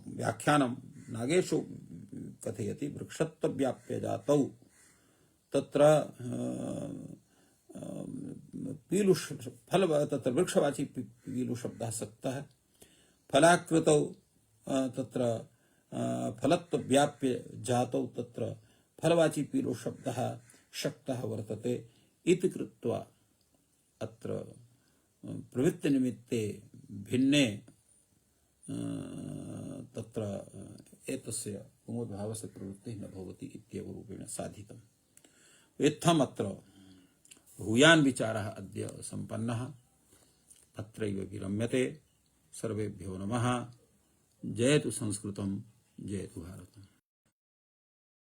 व्याख्यानं नागेशो कथयति वृक्षत्व व्याप्य जातौ तत्र पीलु फल तत्र वृक्षवाची पीलु शब्दः सक्तः फलाकृतौ तत्र फलत्व व्याप्य जातौ तत्र फलवाची पीलु शब्दः शक्तः वर्तते इति कृत्वा अत्र प्रवृत्ति निमित्ते भिन्ने तत्र एतस्य पुंवद्भावस्य प्रवृत्तिः न भवति इत्येव रूपेण साधितम्। इत्थम् अत्र भूयान् विचारः अद्य सम्पन्नः अत्रैव विरम्यते। सर्वेभ्यो नमः। जयतु संस्कृतं जयतु भारतम्।